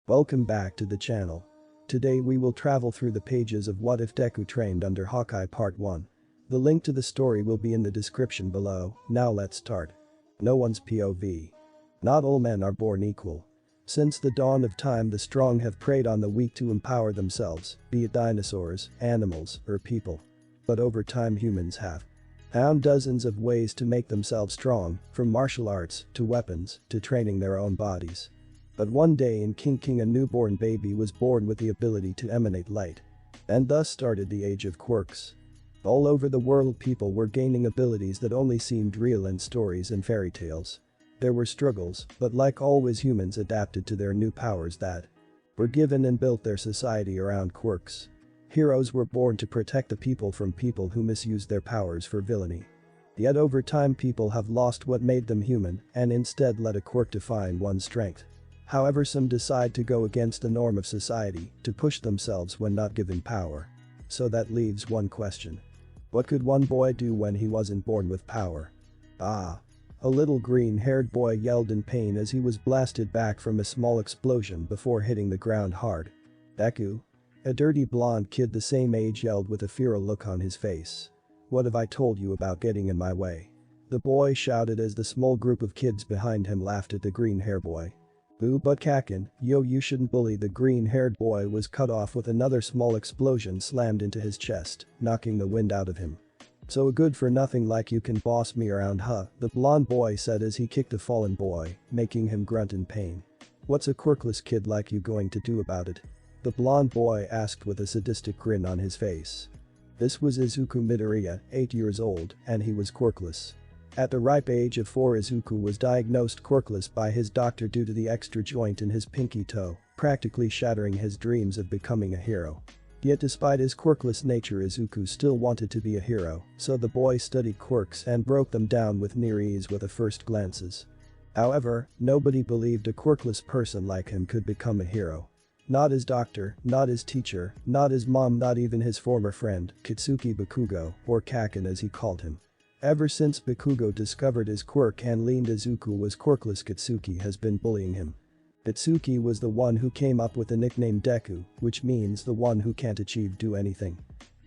Welcome back to the channel. Today we will travel through the pages of What If Deku Trained Under Hawkeye Part 1. The link to the story will be in the description below. Now let's start. No one's POV. Not all men are born equal. Since the dawn of time, the strong have preyed on the weak to empower themselves, be it dinosaurs, animals, or people. But over time humans have found dozens of ways to make themselves strong, from martial arts, to weapons, to training their own bodies. But one day in King a newborn baby was born with the ability to emanate light. And thus started the age of quirks. All over the world people were gaining abilities that only seemed real in stories and fairy tales. There were struggles, but like always humans adapted to their new powers that were given and built their society around quirks. Heroes were born to protect the people from people who misused their powers for villainy. Yet over time people have lost what made them human and instead let a quirk define one's strength. However, some decide to go against the norm of society, to push themselves when not given power. So that leaves one question. What could one boy do when he wasn't born with power? Ah. A little green-haired boy yelled in pain as he was blasted back from a small explosion before hitting the ground hard. Deku? A dirty blonde kid the same age yelled with a feral look on his face. What have I told you about getting in my way? The boy shouted as the small group of kids behind him laughed at the green-haired boy. Boo but Kakin, yo, you shouldn't bully. The green-haired boy was cut off with another small explosion slammed into his chest, knocking the wind out of him. So a good for nothing like you can boss me around, huh? The blonde boy said as he kicked the fallen boy, making him grunt in pain. What's a quirkless kid like you going to do about it? The blonde boy asked with a sadistic grin on his face. This was Izuku Midoriya, 8 years old, and he was quirkless. At the ripe age of 4, Izuku was diagnosed quirkless by his doctor due to the extra joint in his pinky toe, practically shattering his dreams of becoming a hero. Yet despite his quirkless nature, Izuku still wanted to be a hero, so the boy studied quirks and broke them down with near ease with the first glances. However, nobody believed a quirkless person like him could become a hero. Not his doctor, not his teacher, not his mom, not even his former friend, Kitsuki Bakugo, or Kakin as he called him. Ever since Bakugo discovered his quirk and learned Izuku was quirkless, Kitsuki has been bullying him. Kitsuki was the one who came up with the nickname Deku, which means the one who can't do anything.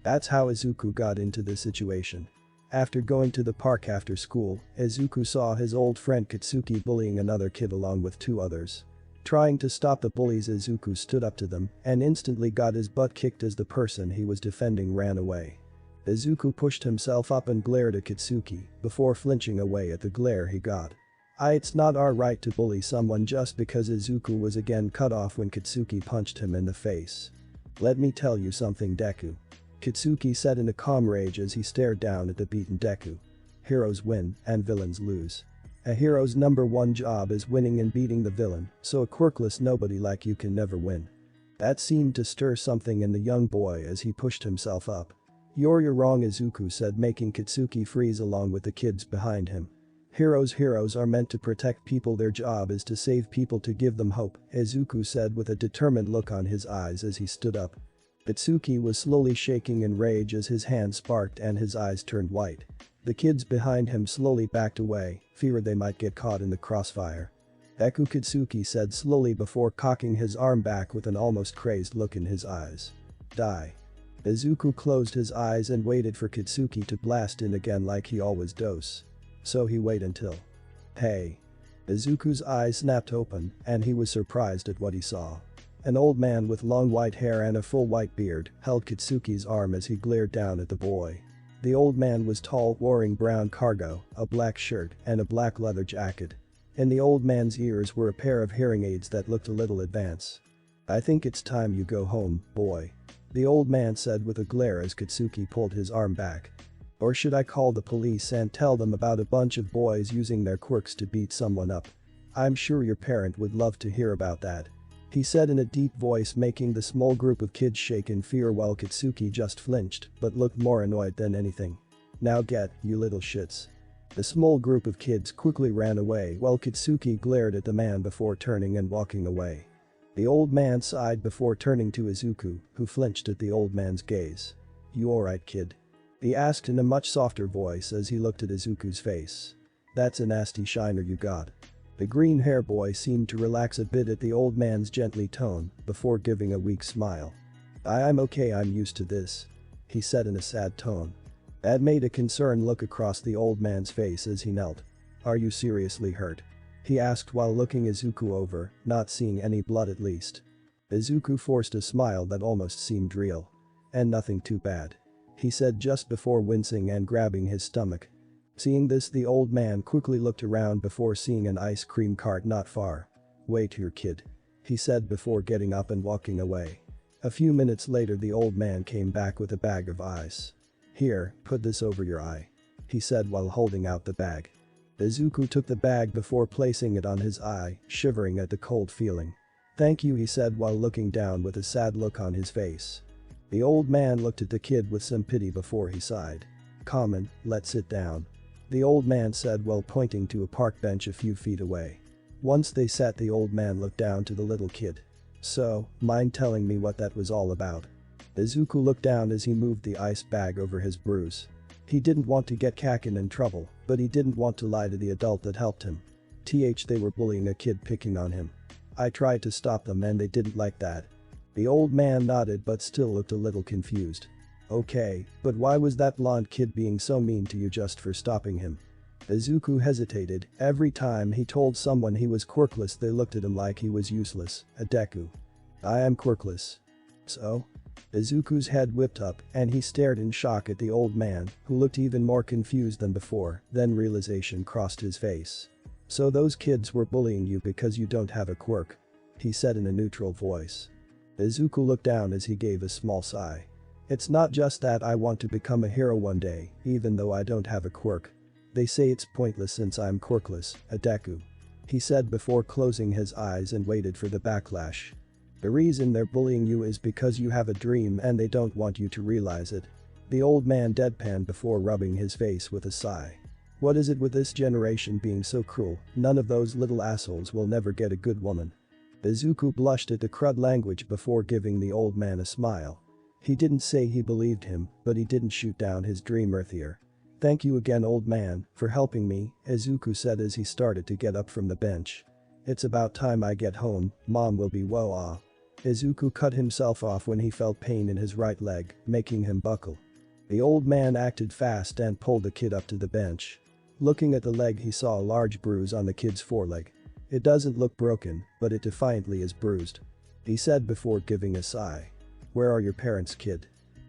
That's how Izuku got into this situation. After going to the park after school, Izuku saw his old friend Kitsuki bullying another kid along with 2 others. Trying to stop the bullies, Izuku stood up to them and instantly got his butt kicked as the person he was defending ran away. Izuku pushed himself up and glared at Kitsuki before flinching away at the glare he got. It's not our right to bully someone just because. Izuku was again cut off when Kitsuki punched him in the face. Let me tell you something, Deku. Kitsuki said in a calm rage as he stared down at the beaten Deku. Heroes win and villains lose. A hero's number one job is winning and beating the villain, so a quirkless nobody like you can never win. That seemed to stir something in the young boy as he pushed himself up. You're wrong, Izuku said, making Kitsuki freeze along with the kids behind him. Heroes are meant to protect people, their job is to save people, to give them hope, Izuku said with a determined look on his eyes as he stood up. Kitsuki was slowly shaking in rage as his hand sparked and his eyes turned white. The kids behind him slowly backed away, feared they might get caught in the crossfire. Deku, Kitsuki said slowly before cocking his arm back with an almost crazed look in his eyes. Die. Izuku closed his eyes and waited for Kitsuki to blast in again like he always does. So he waited until. Hey. Izuku's eyes snapped open and he was surprised at what he saw. An old man with long white hair and a full white beard held Kitsuki's arm as he glared down at the boy. The old man was tall, wearing brown cargo, a black shirt, and a black leather jacket. In the old man's ears were a pair of hearing aids that looked a little advanced. I think it's time you go home, boy. The old man said with a glare as Kitsuki pulled his arm back. Or should I call the police and tell them about a bunch of boys using their quirks to beat someone up? I'm sure your parent would love to hear about that. He said in a deep voice, making the small group of kids shake in fear while Kitsuki just flinched but looked more annoyed than anything. Now get, you little shits. The small group of kids quickly ran away while Kitsuki glared at the man before turning and walking away. The old man sighed before turning to Izuku, who flinched at the old man's gaze. You alright, kid? He asked in a much softer voice as he looked at Izuku's face. That's a nasty shiner you got. The green hair boy seemed to relax a bit at the old man's gently tone before giving a weak smile. I'm okay, I'm used to this," he said in a sad tone. That made a concerned look across the old man's face as he knelt. "Are you seriously hurt?" he asked while looking Izuku over, not seeing any blood at least. Izuku forced a smile that almost seemed real. "And nothing too bad," he said just before wincing and grabbing his stomach. Seeing this, the old man quickly looked around before seeing an ice cream cart not far. "Wait here, kid," he said before getting up and walking away. A few minutes later, the old man came back with a bag of ice. "Here, put this over your eye," he said while holding out the bag. Izuku took the bag before placing it on his eye, shivering at the cold feeling. "Thank you," he said while looking down with a sad look on his face. The old man looked at the kid with some pity before he sighed. "Come on, let's sit down," the old man said while pointing to a park bench a few feet away. Once they sat, the old man looked down to the little kid. "So, mind telling me what that was all about?" Izuku looked down as he moved the ice bag over his bruise. He didn't want to get Kaken in trouble, but he didn't want to lie to the adult that helped him. They were bullying a kid, picking on him. "I tried to stop them and they didn't like that." The old man nodded but still looked a little confused. "Okay, but why was that blonde kid being so mean to you just for stopping him?" Izuku hesitated. Every time he told someone he was quirkless, they looked at him like he was useless. "A Deku. I am quirkless." "So?" Izuku's head whipped up and he stared in shock at the old man, who looked even more confused than before. Then realization crossed his face. "So those kids were bullying you because you don't have a quirk?" he said in a neutral voice. Izuku looked down as he gave a small sigh. "It's not just that I want to become a hero one day, even though I don't have a quirk. They say it's pointless since I'm quirkless, a Deku," he said before closing his eyes and waited for the backlash. "The reason they're bullying you is because you have a dream and they don't want you to realize it." The old man deadpanned before rubbing his face with a sigh. "What is it with this generation being so cruel? None of those little assholes will never get a good woman." Izuku blushed at the crud language before giving the old man a smile. He didn't say he believed him, but he didn't shoot down his dream earthier. "Thank you again, old man, for helping me," Izuku said as he started to get up from the bench. "It's about time I get home, Mom will be woah." Izuku cut himself off when he felt pain in his right leg, making him buckle. The old man acted fast and pulled the kid up to the bench. Looking at the leg, he saw a large bruise on the kid's foreleg. "It doesn't look broken, but it defiantly is bruised," he said before giving a sigh. "Where are your parents, kid?"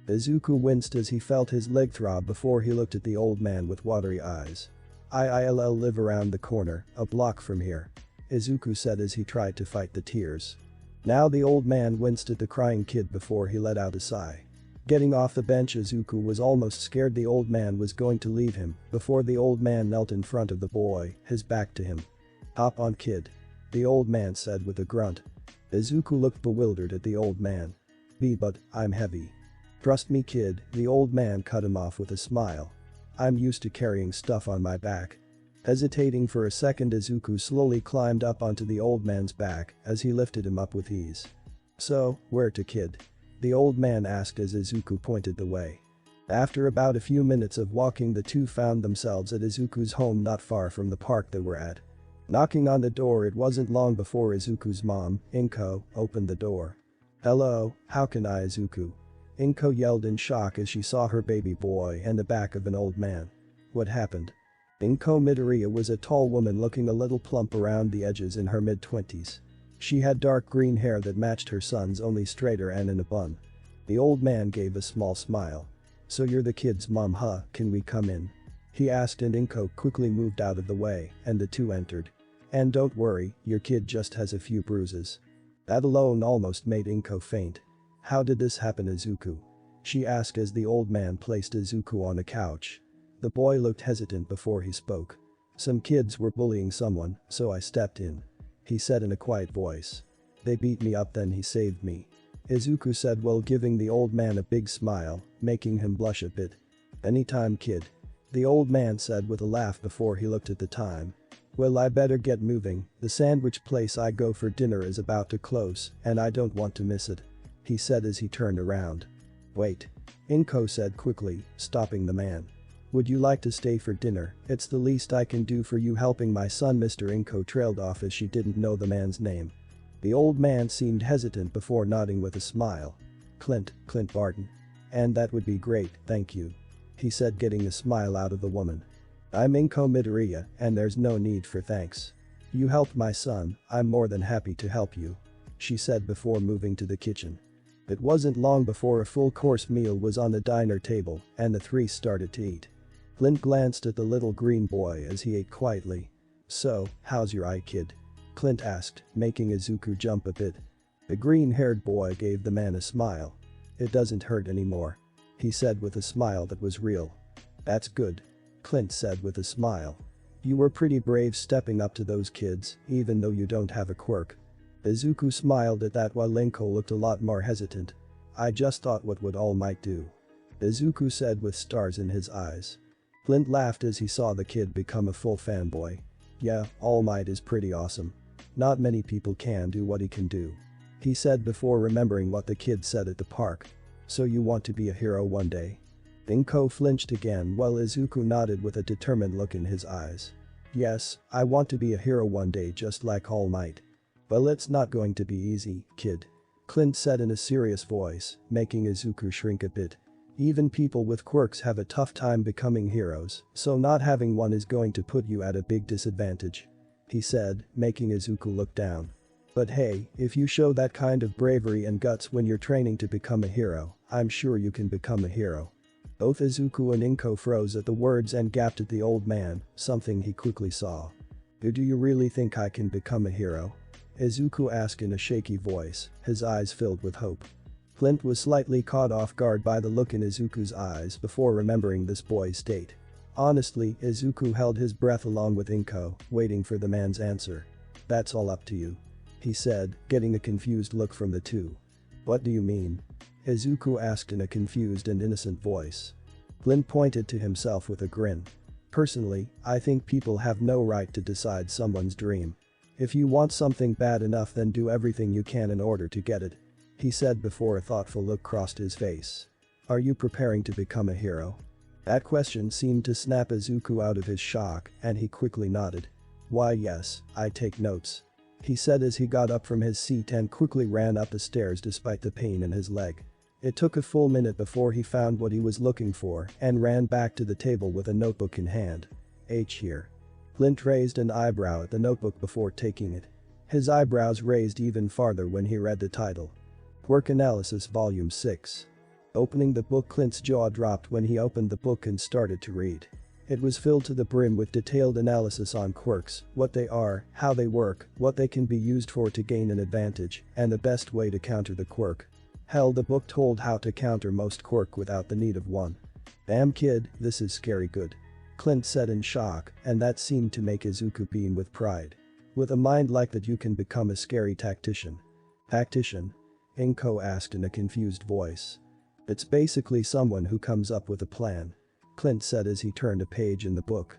Izuku winced as he felt his leg throb before he looked at the old man with watery eyes. "I'll live around the corner, a block from here," Izuku said as he tried to fight the tears. Now the old man winced at the crying kid before he let out a sigh. Getting off the bench, Izuku was almost scared the old man was going to leave him before the old man knelt in front of the boy, his back to him. "Hop on, kid," the old man said with a grunt. Izuku looked bewildered at the old man. But I'm heavy." "Trust me, kid," the old man cut him off with a smile. "I'm used to carrying stuff on my back." Hesitating for a second, Izuku slowly climbed up onto the old man's back as he lifted him up with ease. "So, where to, kid?" the old man asked as Izuku pointed the way. After about a few minutes of walking, the two found themselves at Izuku's home not far from the park they were at. Knocking on the door, it wasn't long before Izuku's mom, Inko, opened the door. "Hello, how can I?" Izuku. Inko yelled in shock as she saw her baby boy and the back of an old man. "What happened?" Inko Midoriya was a tall woman looking a little plump around the edges, in her mid-20s. She had dark green hair that matched her son's, only straighter and in a bun. The old man gave a small smile. "So you're the kid's mom, huh? Can we come in?" he asked, and Inko quickly moved out of the way and the two entered. "And don't worry, your kid just has a few bruises." That alone almost made Inko faint. "How did this happen, Izuku?" she asked as the old man placed Izuku on a couch. The boy looked hesitant before he spoke. "Some kids were bullying someone, so I stepped in," he said in a quiet voice. "They beat me up, then he saved me," Izuku said while giving the old man a big smile, making him blush a bit. "Anytime, kid," the old man said with a laugh before he looked at the time. "Well, I better get moving, the sandwich place I go for dinner is about to close and I don't want to miss it," he said as he turned around. "Wait," Inko said quickly, stopping the man. Would you like to stay for dinner? It's the least I can do for you helping my son. Mr. Inko trailed off as she didn't know the man's name. The old man seemed hesitant before nodding with a smile. Clint Barton. And that would be great, thank you. He said, getting a smile out of the woman. I'm Inko Midoriya, and there's no need for thanks. You helped my son, I'm more than happy to help you. She said before moving to the kitchen. It wasn't long before a full-course meal was on the diner table, and the three started to eat. Clint glanced at the little green boy as he ate quietly. So, how's your eye, kid? Clint asked, making Izuku jump a bit. The green-haired boy gave the man a smile. It doesn't hurt anymore. He said with a smile that was real. That's good. Clint said with a smile. You were pretty brave stepping up to those kids, even though you don't have a quirk. Izuku smiled at that while Inko looked a lot more hesitant. I just thought what would All Might do. Izuku said with stars in his eyes. Clint laughed as he saw the kid become a full fanboy. Yeah, All Might is pretty awesome. Not many people can do what he can do. He said before remembering what the kid said at the park. So you want to be a hero one day? Inko flinched again while Izuku nodded with a determined look in his eyes. Yes, I want to be a hero one day just like All Might. Well, it's not going to be easy, kid. Clint said in a serious voice, making Izuku shrink a bit. Even people with quirks have a tough time becoming heroes, so not having one is going to put you at a big disadvantage. He said, making Izuku look down. But hey, if you show that kind of bravery and guts when you're training to become a hero, I'm sure you can become a hero. Both Izuku and Inko froze at the words and gaped at the old man, something he quickly saw. Do you really think I can become a hero? Izuku asked in a shaky voice, his eyes filled with hope. Clint was slightly caught off guard by the look in Izuku's eyes before remembering this boy's state. Honestly, Izuku held his breath along with Inko, waiting for the man's answer. That's all up to you. He said, getting a confused look from the two. What do you mean? Izuku asked in a confused and innocent voice. Clint pointed to himself with a grin. Personally, I think people have no right to decide someone's dream. If you want something bad enough, then do everything you can in order to get it. He said before a thoughtful look crossed his face. Are you preparing to become a hero? That question seemed to snap Izuku out of his shock, and he quickly nodded. Why yes, I take notes. He said as he got up from his seat and quickly ran up the stairs despite the pain in his leg. It took a full minute before he found what he was looking for and ran back to the table with a notebook in hand. H here. Clint raised an eyebrow at the notebook before taking it. His eyebrows raised even farther when he read the title. Quirk Analysis Volume 6. Opening the book, Clint's jaw dropped when he opened the book and started to read. It was filled to the brim with detailed analysis on quirks, what they are, how they work, what they can be used for to gain an advantage, and the best way to counter the quirk. Hell, the book told how to counter most quirk without the need of one. Damn kid, this is scary good. Clint said in shock, and that seemed to make Izuku beam with pride. With a mind like that you can become a scary tactician. Tactician? Inko asked in a confused voice. It's basically someone who comes up with a plan. Clint said as he turned a page in the book.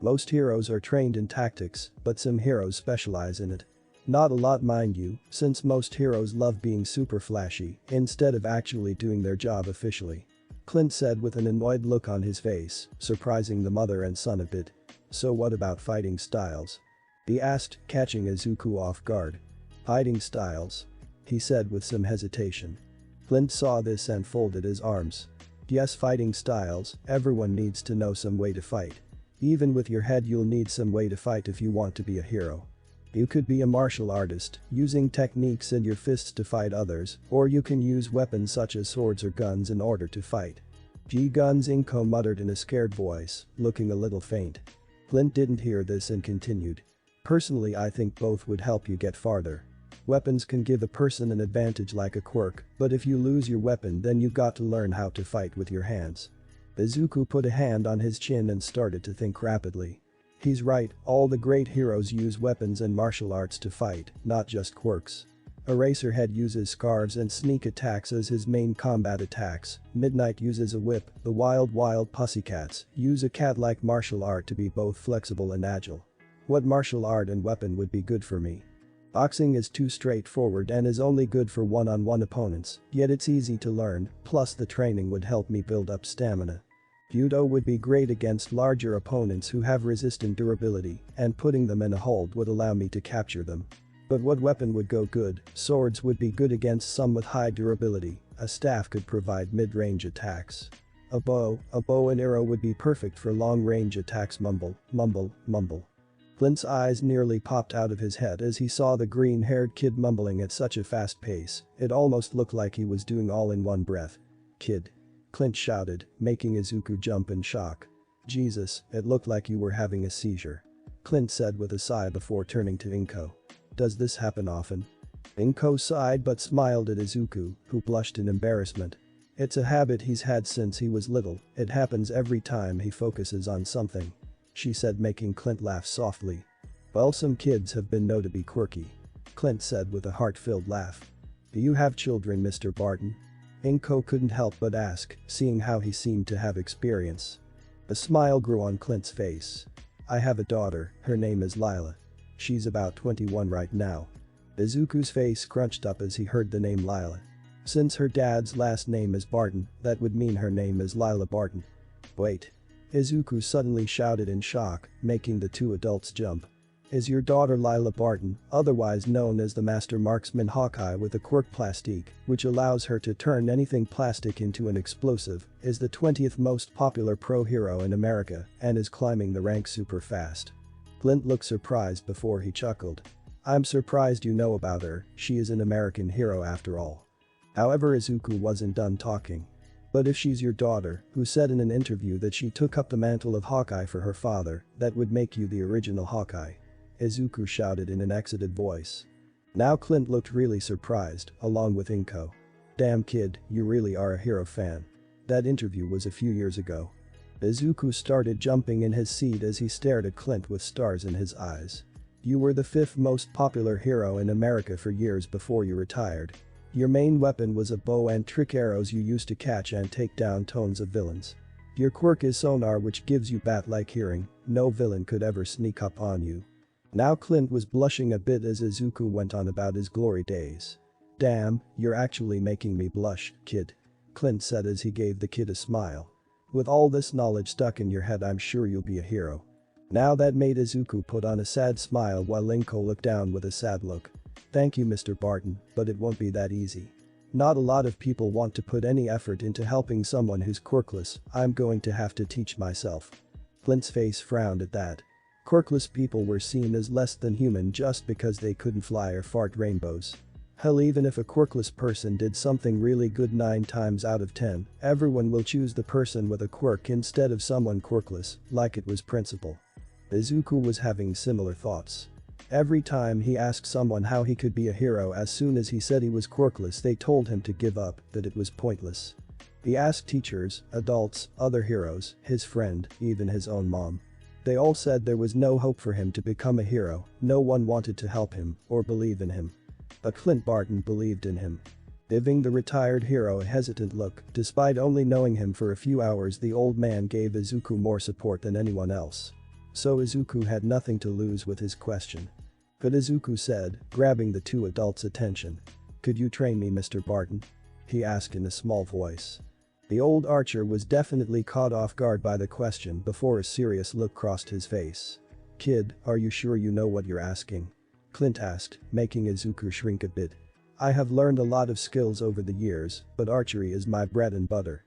Most heroes are trained in tactics, but some heroes specialize in it. Not a lot, mind you, since most heroes love being super flashy instead of actually doing their job officially. Clint said with an annoyed look on his face, surprising the mother and son a bit. So what about fighting styles? He asked, catching Izuku off guard. Fighting styles? He said with some hesitation. Clint saw this and folded his arms. Yes, fighting styles, everyone needs to know some way to fight. Even with your head you'll need some way to fight if you want to be a hero. You could be a martial artist, using techniques in your fists to fight others, or you can use weapons such as swords or guns in order to fight. Gee guns, Inko muttered in a scared voice, looking a little faint. Clint didn't hear this and continued. Personally, I think both would help you get farther. Weapons can give a person an advantage like a quirk, but if you lose your weapon then you got to learn how to fight with your hands. Izuku put a hand on his chin and started to think rapidly. He's right, all the great heroes use weapons and martial arts to fight, not just quirks. Eraserhead uses scarves and sneak attacks as his main combat attacks, Midnight uses a whip, the Wild Pussycats use a cat-like martial art to be both flexible and agile. What martial art and weapon would be good for me? Boxing is too straightforward and is only good for one-on-one opponents, yet it's easy to learn, plus the training would help me build up stamina. Judo would be great against larger opponents who have resistant durability, and putting them in a hold would allow me to capture them. But what weapon would go good? Swords would be good against some with high durability, a staff could provide mid-range attacks. A bow and arrow would be perfect for long-range attacks. Mumble, mumble, mumble. Clint's eyes nearly popped out of his head as he saw the green-haired kid mumbling at such a fast pace, it almost looked like he was doing all in one breath. Kid. Clint shouted, making Izuku jump in shock. Jesus, it looked like you were having a seizure. Clint said with a sigh before turning to Inko. Does this happen often? Inko sighed but smiled at Izuku, who blushed in embarrassment. It's a habit he's had since he was little, it happens every time he focuses on something. She said, making Clint laugh softly. Well, some kids have been known to be quirky. Clint said with a heart-filled laugh. Do you have children, Mr. Barton? Inko couldn't help but ask, seeing how he seemed to have experience. A smile grew on Clint's face. I have a daughter, her name is Lila. She's about 21 right now. Izuku's face crunched up as he heard the name Lila. Since her dad's last name is Barton, that would mean her name is Lila Barton. Wait. Izuku suddenly shouted in shock, making the two adults jump. Is your daughter Lila Barton, otherwise known as the Master Marksman Hawkeye with a quirk plastique, which allows her to turn anything plastic into an explosive, is the 20th most popular pro hero in America, and is climbing the ranks super fast. Clint looked surprised before he chuckled. I'm surprised you know about her, she is an American hero after all. However, Izuku wasn't done talking. But if she's your daughter, who said in an interview that she took up the mantle of Hawkeye for her father, that would make you the original Hawkeye. Izuku shouted in an excited voice. Now Clint looked really surprised, along with Inko. Damn kid, you really are a hero fan. That interview was a few years ago. Izuku started jumping in his seat as he stared at Clint with stars in his eyes. You were the 5th most popular hero in America for years before you retired. Your main weapon was a bow and trick arrows you used to catch and take down tons of villains. Your quirk is sonar, which gives you bat-like hearing, no villain could ever sneak up on you. Now Clint was blushing a bit as Izuku went on about his glory days. Damn, you're actually making me blush, kid. Clint said as he gave the kid a smile. With all this knowledge stuck in your head, I'm sure you'll be a hero. Now that made Izuku put on a sad smile while Inko looked down with a sad look. Thank you, Mr. Barton, but it won't be that easy. Not a lot of people want to put any effort into helping someone who's quirkless, I'm going to have to teach myself. Clint's face frowned at that. Quirkless people were seen as less than human just because they couldn't fly or fart rainbows. Hell, even if a quirkless person did something really good 9 times out of 10, everyone will choose the person with a quirk instead of someone quirkless, like it was principle. Izuku was having similar thoughts. Every time he asked someone how he could be a hero, as soon as he said he was quirkless, they told him to give up, that it was pointless. He asked teachers, adults, other heroes, his friend, even his own mom. They all said there was no hope for him to become a hero, no one wanted to help him or believe in him. But Clint Barton believed in him. Giving the retired hero a hesitant look, despite only knowing him for a few hours, the old man gave Izuku more support than anyone else. So Izuku had nothing to lose with his question. But Izuku said, grabbing the two adults' attention. Could you train me, Mr. Barton? He asked in a small voice. The old archer was definitely caught off guard by the question before a serious look crossed his face. Kid, are you sure you know what you're asking? Clint asked, making Izuku shrink a bit. I have learned a lot of skills over the years, but archery is my bread and butter.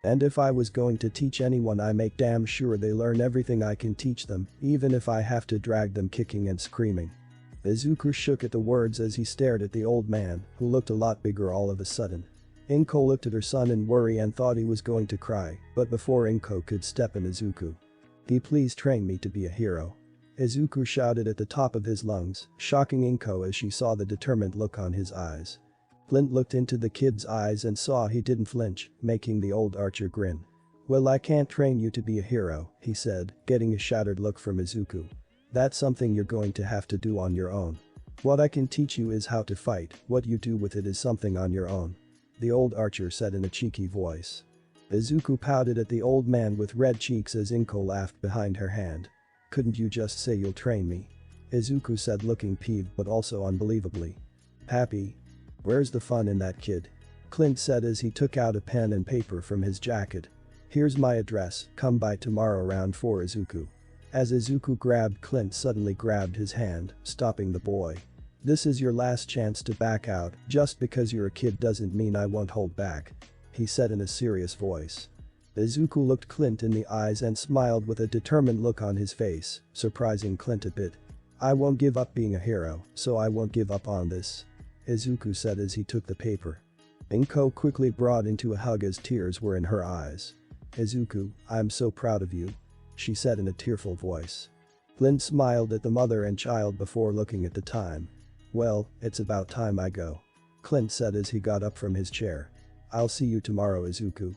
And if I was going to teach anyone, I make damn sure they learn everything I can teach them, even if I have to drag them kicking and screaming. Izuku shook at the words as he stared at the old man, who looked a lot bigger all of a sudden. Inko looked at her son in worry and thought he was going to cry, but before Inko could step in, Izuku. Please train me to be a hero. Izuku shouted at the top of his lungs, shocking Inko as she saw the determined look on his eyes. Clint looked into the kid's eyes and saw he didn't flinch, making the old archer grin. Well, I can't train you to be a hero, he said, getting a shattered look from Izuku. That's something you're going to have to do on your own. What I can teach you is how to fight, what you do with it is something on your own. The old archer said in a cheeky voice. Izuku pouted at the old man with red cheeks as Inko laughed behind her hand. Couldn't you just say you'll train me? Izuku said, looking peeved but also unbelievably happy. Where's the fun in that, kid? Clint said as he took out a pen and paper from his jacket. Here's my address, come by tomorrow around 4. Izuku. As Izuku grabbed Clint suddenly grabbed his hand, stopping the boy. This is your last chance to back out, just because you're a kid doesn't mean I won't hold back. He said in a serious voice. Izuku looked Clint in the eyes and smiled with a determined look on his face, surprising Clint a bit. I won't give up being a hero, so I won't give up on this. Izuku said as he took the paper. Inko quickly brought into a hug as tears were in her eyes. Izuku, I'm so proud of you. She said in a tearful voice. Clint smiled at the mother and child before looking at the time. Well, it's about time I go. Clint said as he got up from his chair. I'll see you tomorrow, Izuku.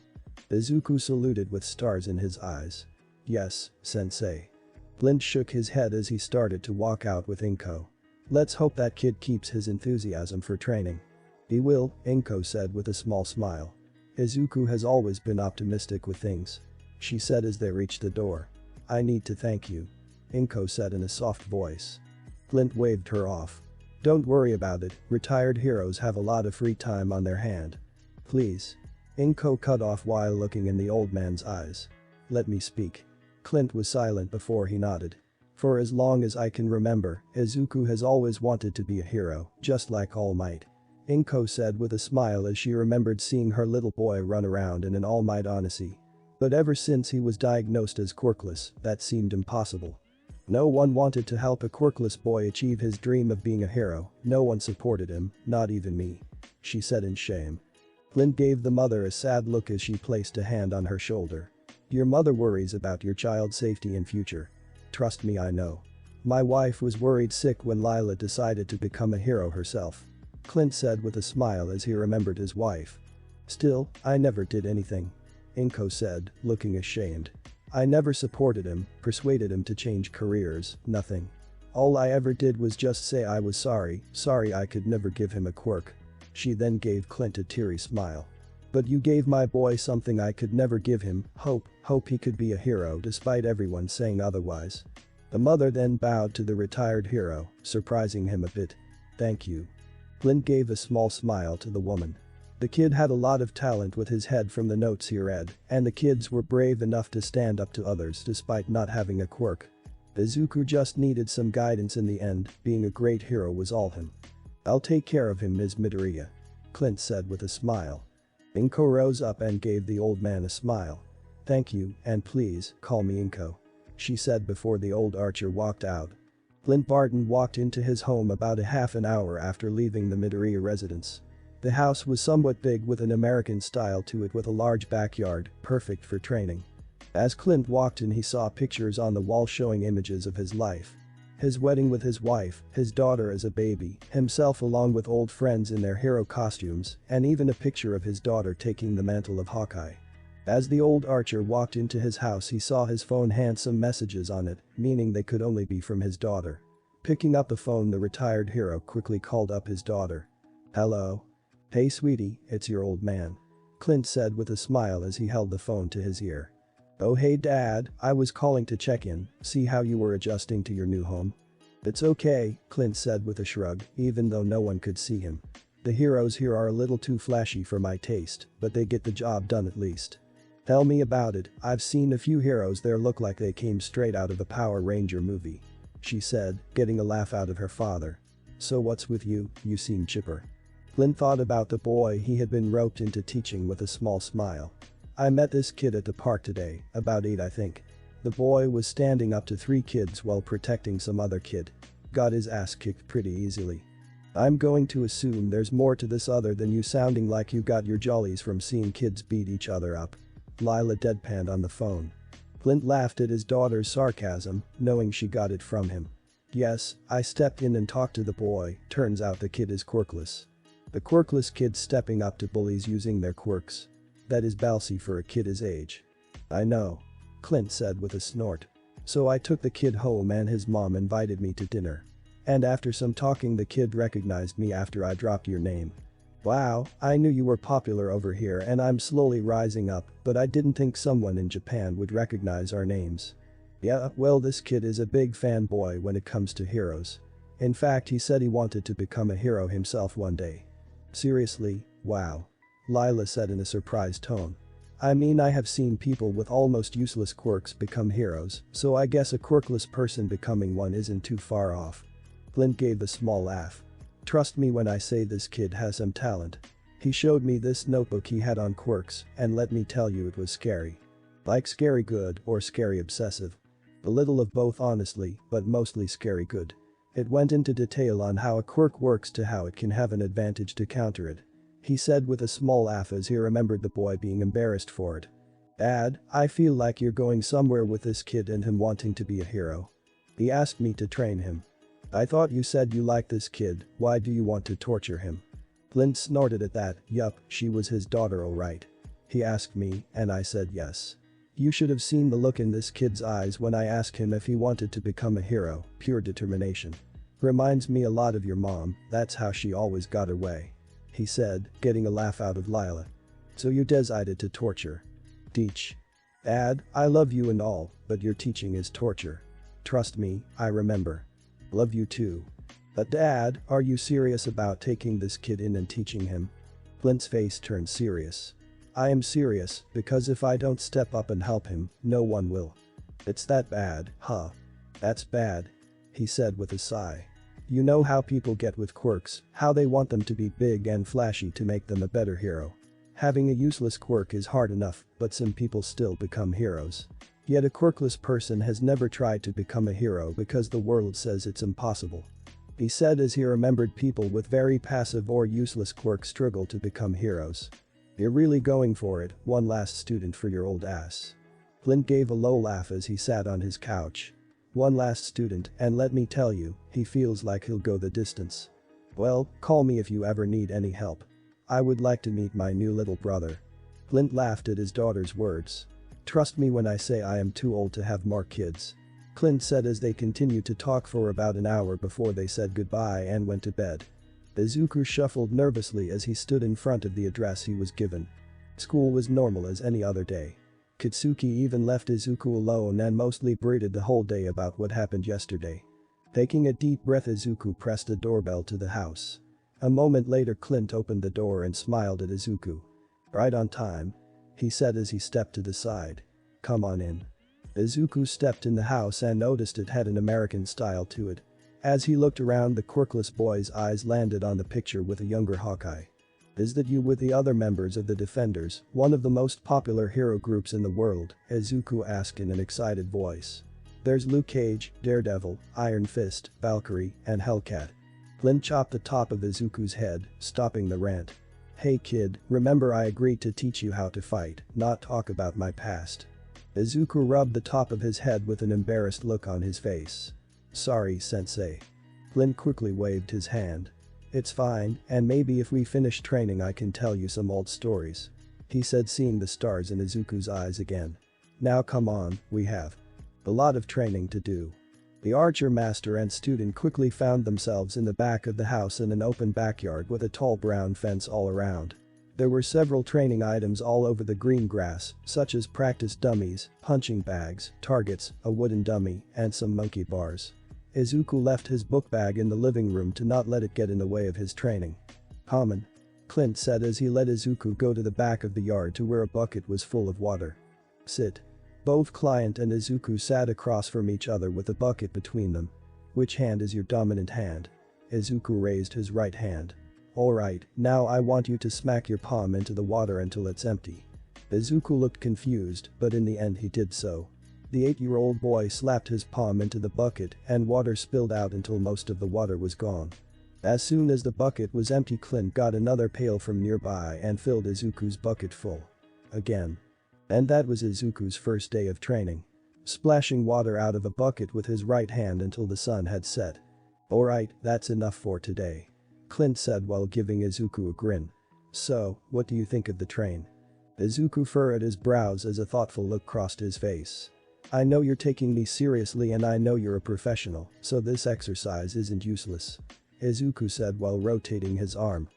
Izuku saluted with stars in his eyes. Yes, sensei. Clint shook his head as he started to walk out with Inko. Let's hope that kid keeps his enthusiasm for training. He will, Inko said with a small smile. Izuku has always been optimistic with things. She said as they reached the door. I need to thank you. Inko said in a soft voice. Clint waved her off. Don't worry about it, retired heroes have a lot of free time on their hand. Please. Inko cut off while looking in the old man's eyes. Let me speak. Clint was silent before he nodded. For as long as I can remember, Izuku has always wanted to be a hero, just like All Might. Inko said with a smile as she remembered seeing her little boy run around in an All Might Odyssey. But ever since he was diagnosed as quirkless, that seemed impossible. No one wanted to help a quirkless boy achieve his dream of being a hero, no one supported him, not even me. She said in shame. Clint gave the mother a sad look as she placed a hand on her shoulder. Your mother worries about your child's safety and future. Trust me, I know. My wife was worried sick when Lila decided to become a hero herself. Clint said with a smile as he remembered his wife. Still, I never did anything. Inko said, looking ashamed. I never supported him, persuaded him to change careers, nothing. All I ever did was just say I was sorry I could never give him a quirk. She then gave Clint a teary smile. But you gave my boy something I could never give him, hope he could be a hero despite everyone saying otherwise. The mother then bowed to the retired hero, surprising him a bit. Thank you. Clint gave a small smile to the woman. The kid had a lot of talent with his head from the notes he read, and the kids were brave enough to stand up to others despite not having a quirk. Izuku just needed some guidance in the end, being a great hero was all him. I'll take care of him, Ms. Midoriya. Clint said with a smile. Inko rose up and gave the old man a smile. Thank you, and please, call me Inko. She said before the old archer walked out. Clint Barton walked into his home about a half an hour after leaving the Midoriya residence. The house was somewhat big with an American style to it with a large backyard, perfect for training. As Clint walked in he saw pictures on the wall showing images of his life. His wedding with his wife, his daughter as a baby, himself along with old friends in their hero costumes, and even a picture of his daughter taking the mantle of Hawkeye. As the old archer walked into his house he saw his phone had some messages on it, meaning they could only be from his daughter. Picking up the phone the retired hero quickly called up his daughter. Hello? Hey sweetie, it's your old man. Clint said with a smile as he held the phone to his ear. Oh hey dad, I was calling to check in, see how you were adjusting to your new home. It's okay, Clint said with a shrug, even though no one could see him. The heroes here are a little too flashy for my taste, but they get the job done at least. Tell me about it, I've seen a few heroes there look like they came straight out of a Power Ranger movie. She said, getting a laugh out of her father. So what's with you, you seem chipper. Clint thought about the boy he had been roped into teaching with a small smile. I met this kid at the park today, about 8 I think. The boy was standing up to 3 kids while protecting some other kid. Got his ass kicked pretty easily. I'm going to assume there's more to this other than you sounding like you got your jollies from seeing kids beat each other up. Lila deadpanned on the phone. Clint laughed at his daughter's sarcasm, knowing she got it from him. Yes, I stepped in and talked to the boy, turns out the kid is quirkless. The quirkless kid stepping up to bullies using their quirks. That is ballsy for a kid his age. I know. Clint said with a snort. So I took the kid home and his mom invited me to dinner. And after some talking the kid recognized me after I dropped your name. Wow, I knew you were popular over here and I'm slowly rising up, but I didn't think someone in Japan would recognize our names. Yeah, well this kid is a big fanboy when it comes to heroes. In fact he said he wanted to become a hero himself one day. Seriously, wow. Lila said in a surprised tone. I mean, I have seen people with almost useless quirks become heroes, so I guess a quirkless person becoming one isn't too far off. Clint gave a small laugh. Trust me when I say this kid has some talent. He showed me this notebook he had on quirks, and let me tell you, it was scary. Like scary good or scary obsessive. A little of both honestly, but mostly scary good. It went into detail on how a quirk works to how it can have an advantage to counter it. He said with a small laugh as he remembered the boy being embarrassed for it. Dad, I feel like you're going somewhere with this kid and him wanting to be a hero. He asked me to train him. I thought you said you like this kid, why do you want to torture him? Clint snorted at that. Yup, she was his daughter alright. He asked me, and I said yes. You should have seen the look in this kid's eyes when I asked him if he wanted to become a hero, pure determination. Reminds me a lot of your mom, that's how she always got her way. He said, getting a laugh out of Lila. So you decided to torture. Teach. Dad, I love you and all, but your teaching is torture. Trust me, I remember. Love you too. But Dad, are you serious about taking this kid in and teaching him? Clint's face turned serious. I am serious, because if I don't step up and help him, no one will. It's that bad, huh? That's bad. He said with a sigh. You know how people get with quirks, how they want them to be big and flashy to make them a better hero. Having a useless quirk is hard enough, but some people still become heroes. Yet a quirkless person has never tried to become a hero because the world says it's impossible. He said as he remembered people with very passive or useless quirks struggle to become heroes. You're really going for it, one last student for your old ass. Clint gave a low laugh as he sat on his couch. One last student, and let me tell you, he feels like he'll go the distance. Well, call me if you ever need any help. I would like to meet my new little brother. Clint laughed at his daughter's words. Trust me when I say I am too old to have more kids. Clint said as they continued to talk for about an hour before they said goodbye and went to bed. Izuku shuffled nervously as he stood in front of the address he was given. School was normal as any other day. Kitsuki even left Izuku alone and mostly brooded the whole day about what happened yesterday. Taking a deep breath, Izuku pressed the doorbell to the house. A moment later, Clint opened the door and smiled at Izuku. Right on time. He said as he stepped to the side. Come on in. Izuku stepped in the house and noticed it had an American style to it. As he looked around, the quirkless boy's eyes landed on the picture with a younger Hawkeye. Is that you with the other members of the Defenders, one of the most popular hero groups in the world? Izuku asked in an excited voice. There's Luke Cage, Daredevil, Iron Fist, Valkyrie, and Hellcat. Clint chopped the top of Izuku's head, stopping the rant. Hey kid, remember I agreed to teach you how to fight, not talk about my past. Izuku rubbed the top of his head with an embarrassed look on his face. Sorry, sensei. Clint quickly waved his hand. It's fine, and maybe if we finish training I can tell you some old stories. He said, seeing the stars in Izuku's eyes again. Now come on, we have a lot of training to do. The archer master and student quickly found themselves in the back of the house in an open backyard with a tall brown fence all around. There were several training items all over the green grass, such as practice dummies, punching bags, targets, a wooden dummy, and some monkey bars. Izuku left his book bag in the living room to not let it get in the way of his training. Common. Clint said as he let Izuku go to the back of the yard to where a bucket was full of water. Sit. Both Clint and Izuku sat across from each other with a bucket between them. Which hand is your dominant hand? Izuku raised his right hand. Alright, now I want you to smack your palm into the water until it's empty. Izuku looked confused, but in the end he did so. The 8-year-old boy slapped his palm into the bucket and water spilled out until most of the water was gone. As soon as the bucket was empty, Clint got another pail from nearby and filled Izuku's bucket full. Again. And that was Izuku's first day of training. Splashing water out of a bucket with his right hand until the sun had set. Alright, that's enough for today. Clint said while giving Izuku a grin. So, what do you think of the train? Izuku furrowed his brows as a thoughtful look crossed his face. I know you're taking me seriously and I know you're a professional, so this exercise isn't useless. Izuku said while rotating his arm.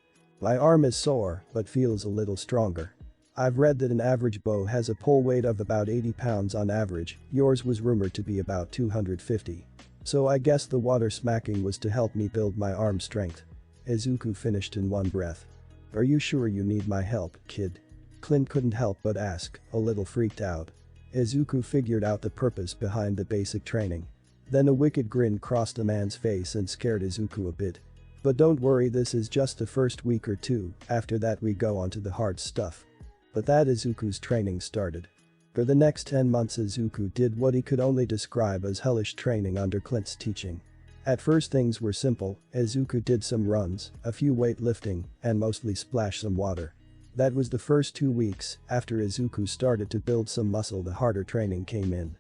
My arm is sore, but feels a little stronger. I've read that an average bow has a pull weight of about 80 pounds on average, yours was rumored to be about 250. So I guess the water smacking was to help me build my arm strength. Izuku finished in one breath. Are you sure you need my help, kid? Clint couldn't help but ask, a little freaked out. Izuku figured out the purpose behind the basic training. Then a wicked grin crossed the man's face and scared Izuku a bit. But don't worry, this is just the first week or two, after that we go on to the hard stuff. But that Izuku's training started. For the next 10 months Izuku did what he could only describe as hellish training under Clint's teaching. At first things were simple, Izuku did some runs, a few weightlifting, and mostly splash some water. That was the first 2 weeks. After Izuku started to build some muscle, the harder training came in.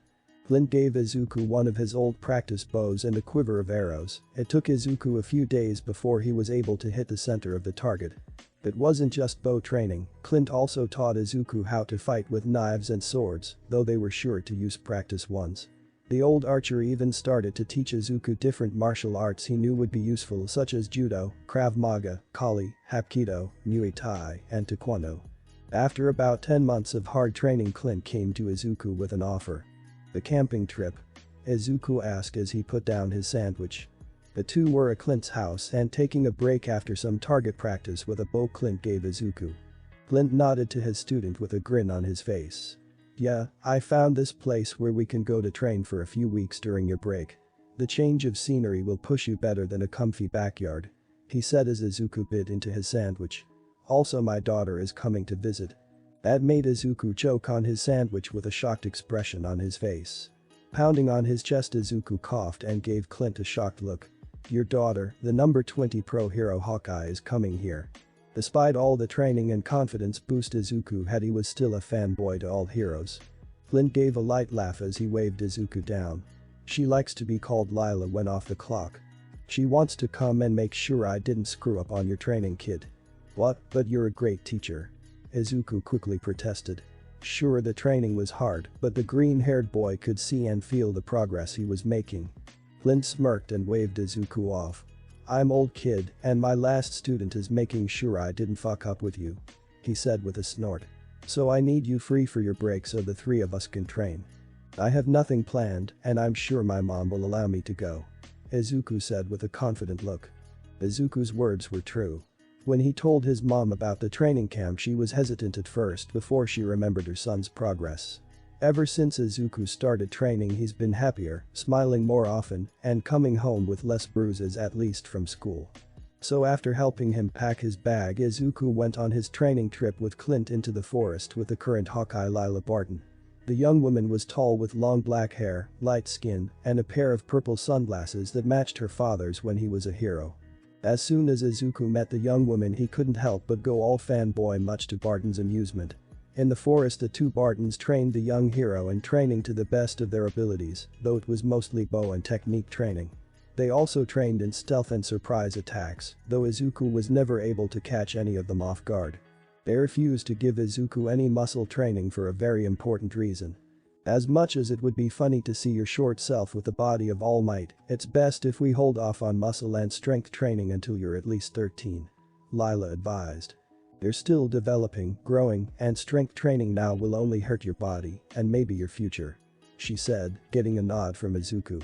Clint gave Izuku one of his old practice bows and a quiver of arrows. It took Izuku a few days before he was able to hit the center of the target. It wasn't just bow training, Clint also taught Izuku how to fight with knives and swords, though they were sure to use practice ones. The old archer even started to teach Izuku different martial arts he knew would be useful, such as judo, krav maga, kali, hapkido, muay thai, and taekwondo. After about 10 months of hard training, Clint came to Izuku with an offer. The camping trip? Izuku asked as he put down his sandwich. The two were at Clint's house and taking a break after some target practice with a bow Clint gave Izuku. Clint nodded to his student with a grin on his face. Yeah, I found this place where we can go to train for a few weeks during your break. The change of scenery will push you better than a comfy backyard, he said as Izuku bit into his sandwich. Also, my daughter is coming to visit. That made Izuku choke on his sandwich with a shocked expression on his face. Pounding on his chest, Izuku coughed and gave Clint a shocked look. Your daughter, the number 20 pro hero Hawkeye, is coming here. Despite all the training and confidence boost Izuku had, he was still a fanboy to all heroes. Clint gave a light laugh as he waved Izuku down. She likes to be called Lila when off the clock. She wants to come and make sure I didn't screw up on your training, kid. What? But you're a great teacher. Izuku quickly protested. Sure, the training was hard, but the green-haired boy could see and feel the progress he was making. Clint smirked and waved Izuku off. I'm old, kid, and my last student is making sure I didn't fuck up with you, he said with a snort. So I need you free for your break so the three of us can train. I have nothing planned, and I'm sure my mom will allow me to go, Izuku said with a confident look. Izuku's words were true. When he told his mom about the training camp, she was hesitant at first before she remembered her son's progress. Ever since Izuku started training, he's been happier, smiling more often, and coming home with less bruises, at least from school. So after helping him pack his bag, Izuku went on his training trip with Clint into the forest with the current Hawkeye Lila Barton. The young woman was tall with long black hair, light skin, and a pair of purple sunglasses that matched her father's when he was a hero. As soon as Izuku met the young woman, he couldn't help but go all fanboy, much to Barton's amusement. In the forest, the two Bartons trained the young hero in training to the best of their abilities, though it was mostly bow and technique training. They also trained in stealth and surprise attacks, though Izuku was never able to catch any of them off guard. They refused to give Izuku any muscle training for a very important reason. As much as it would be funny to see your short self with the body of All Might, it's best if we hold off on muscle and strength training until you're at least 13, Lila advised. You're still developing, growing, and strength training now will only hurt your body and maybe your future, she said, getting a nod from Izuku.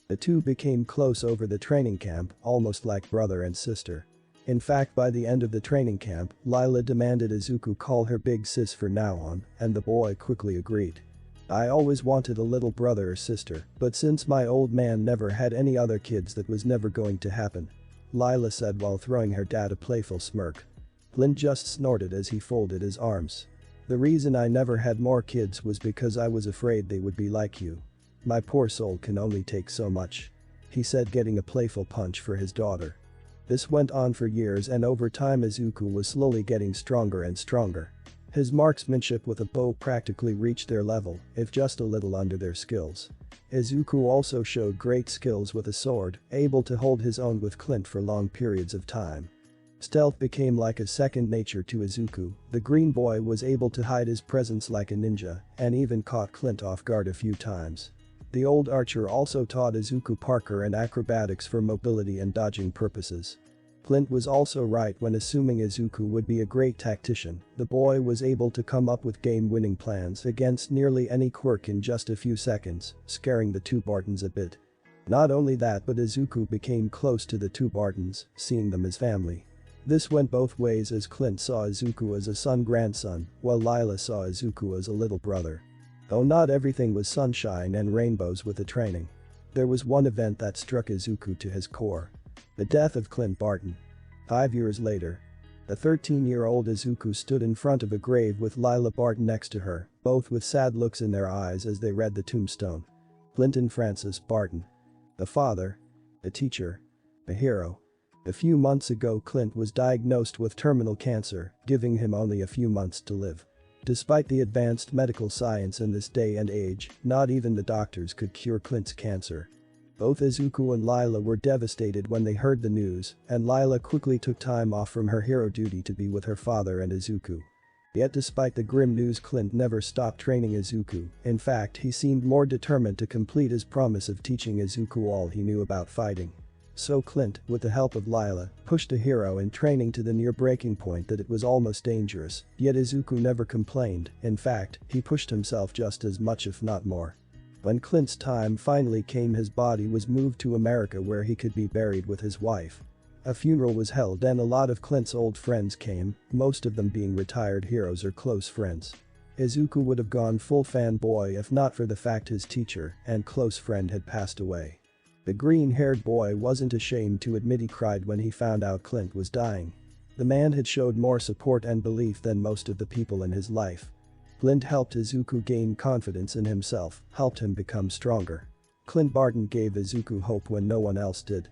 The two became close over the training camp, almost like brother and sister. In fact, by the end of the training camp, Lila demanded Izuku call her big sis from now on, and the boy quickly agreed. I always wanted a little brother or sister, but since my old man never had any other kids, that was never going to happen, Lila said while throwing her dad a playful smirk. Clint just snorted as he folded his arms. The reason I never had more kids was because I was afraid they would be like you. My poor soul can only take so much, he said, getting a playful punch for his daughter. This went on for years, and over time Izuku was slowly getting stronger and stronger. His marksmanship with a bow practically reached their level, if just a little under their skills. Izuku also showed great skills with a sword, able to hold his own with Clint for long periods of time. Stealth became like a second nature to Izuku. The green boy was able to hide his presence like a ninja, and even caught Clint off guard a few times. The old archer also taught Izuku parkour and acrobatics for mobility and dodging purposes. Clint was also right when assuming Izuku would be a great tactician. The boy was able to come up with game-winning plans against nearly any quirk in just a few seconds, scaring the two Bartons a bit. Not only that, but Izuku became close to the two Bartons, seeing them as family. This went both ways as Clint saw Izuku as a son-grandson, while Lila saw Izuku as a little brother. Though not everything was sunshine and rainbows with the training. There was one event that struck Izuku to his core. The death of Clint Barton. 5 years later. The 13-year-old Izuku stood in front of a grave with Lila Barton next to her, both with sad looks in their eyes as they read the tombstone. Clinton Francis Barton. The father. The teacher. The hero. A few months ago Clint was diagnosed with terminal cancer, giving him only a few months to live. Despite the advanced medical science in this day and age, not even the doctors could cure Clint's cancer. Both Izuku and Lila were devastated when they heard the news, and Lila quickly took time off from her hero duty to be with her father and Izuku. Yet despite the grim news, Clint never stopped training Izuku. In fact, he seemed more determined to complete his promise of teaching Izuku all he knew about fighting. So Clint, with the help of Lila, pushed the hero in training to the near breaking point that it was almost dangerous, yet Izuku never complained. In fact, he pushed himself just as much if not more. When Clint's time finally came, his body was moved to America where he could be buried with his wife. A funeral was held and a lot of Clint's old friends came, most of them being retired heroes or close friends. Izuku would have gone full fanboy if not for the fact his teacher and close friend had passed away. The green-haired boy wasn't ashamed to admit he cried when he found out Clint was dying. The man had showed more support and belief than most of the people in his life. Clint helped Izuku gain confidence in himself, helped him become stronger. Clint Barton gave Izuku hope when no one else did.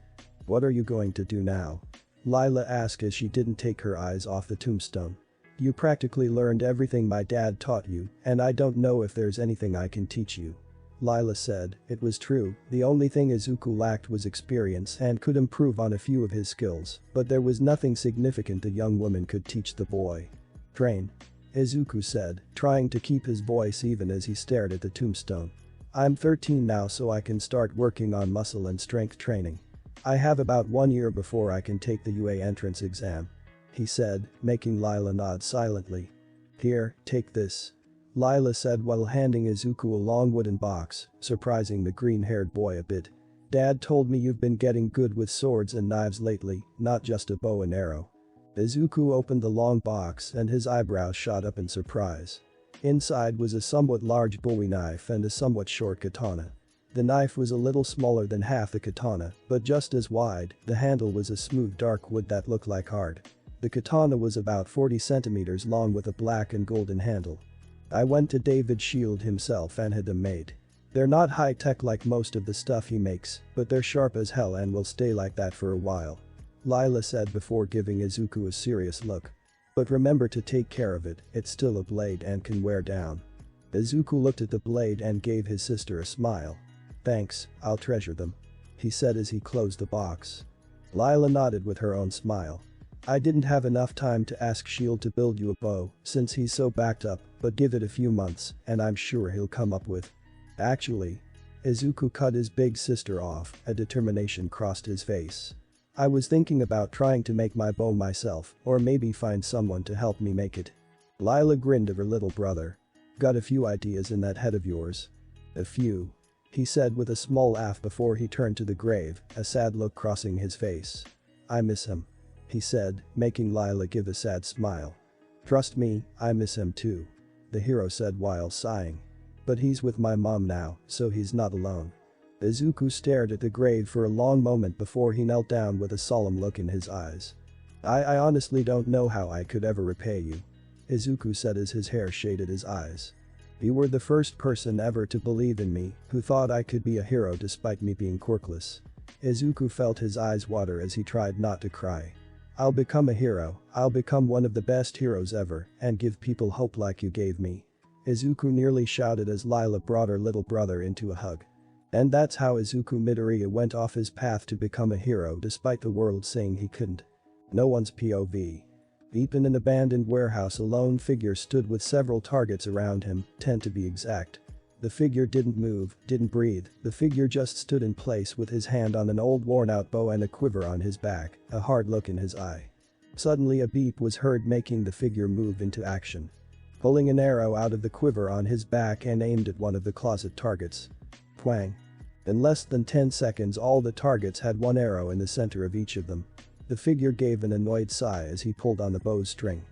"What are you going to do now?" Lila asked as she didn't take her eyes off the tombstone. "You practically learned everything my dad taught you, and I don't know if there's anything I can teach you." Lila said. It was true, the only thing Izuku lacked was experience and could improve on a few of his skills, but there was nothing significant the young woman could teach the boy. "Train," Izuku said, trying to keep his voice even as he stared at the tombstone. "I'm 13 now, so I can start working on muscle and strength training. I have about 1 year before I can take the UA entrance exam," he said, making Lila nod silently. "Here, take this," Lila said while handing Izuku a long wooden box, surprising the green-haired boy a bit. "Dad told me you've been getting good with swords and knives lately, not just a bow and arrow." Izuku opened the long box and his eyebrows shot up in surprise. Inside was a somewhat large bowie knife and a somewhat short katana. The knife was a little smaller than half the katana, but just as wide. The handle was a smooth dark wood that looked like hard. The katana was about 40 centimeters long with a black and golden handle. "I went to David Shield himself and had them made. They're not high-tech like most of the stuff he makes, but they're sharp as hell and will stay like that for a while," Lila said before giving Izuku a serious look. "But remember to take care of it, it's still a blade and can wear down." Izuku looked at the blade and gave his sister a smile. "Thanks, I'll treasure them," he said as he closed the box. Lila nodded with her own smile. "I didn't have enough time to ask Shield to build you a bow since he's so backed up, but give it a few months and I'm sure he'll come up with." "Actually," Izuku cut his big sister off, a determination crossed his face. "I was thinking about trying to make my bow myself or maybe find someone to help me make it." Lila grinned at her little brother. "Got a few ideas in that head of yours?" "A few," he said with a small laugh before he turned to the grave, a sad look crossing his face. "I miss him," he said, making Lila give a sad smile. "Trust me, I miss him too," the hero said while sighing. "But he's with my mom now, so he's not alone." Izuku stared at the grave for a long moment before he knelt down with a solemn look in his eyes. I honestly don't know how I could ever repay you," Izuku said as his hair shaded his eyes. "You were the first person ever to believe in me, who thought I could be a hero despite me being quirkless." Izuku felt his eyes water as he tried not to cry. "I'll become a hero, I'll become one of the best heroes ever, and give people hope like you gave me," Izuku nearly shouted as Lila brought her little brother into a hug. And that's how Izuku Midoriya went off his path to become a hero despite the world saying he couldn't. No one's POV. Deep in an abandoned warehouse, a lone figure stood with several targets around him, 10 to be exact. The figure didn't move, didn't breathe, the figure just stood in place with his hand on an old worn-out bow and a quiver on his back, a hard look in his eye. Suddenly a beep was heard, making the figure move into action. Pulling an arrow out of the quiver on his back and aimed at one of the closet targets. Twang. In less than 10 seconds all the targets had one arrow in the center of each of them. The figure gave an annoyed sigh as he pulled on the bow's string.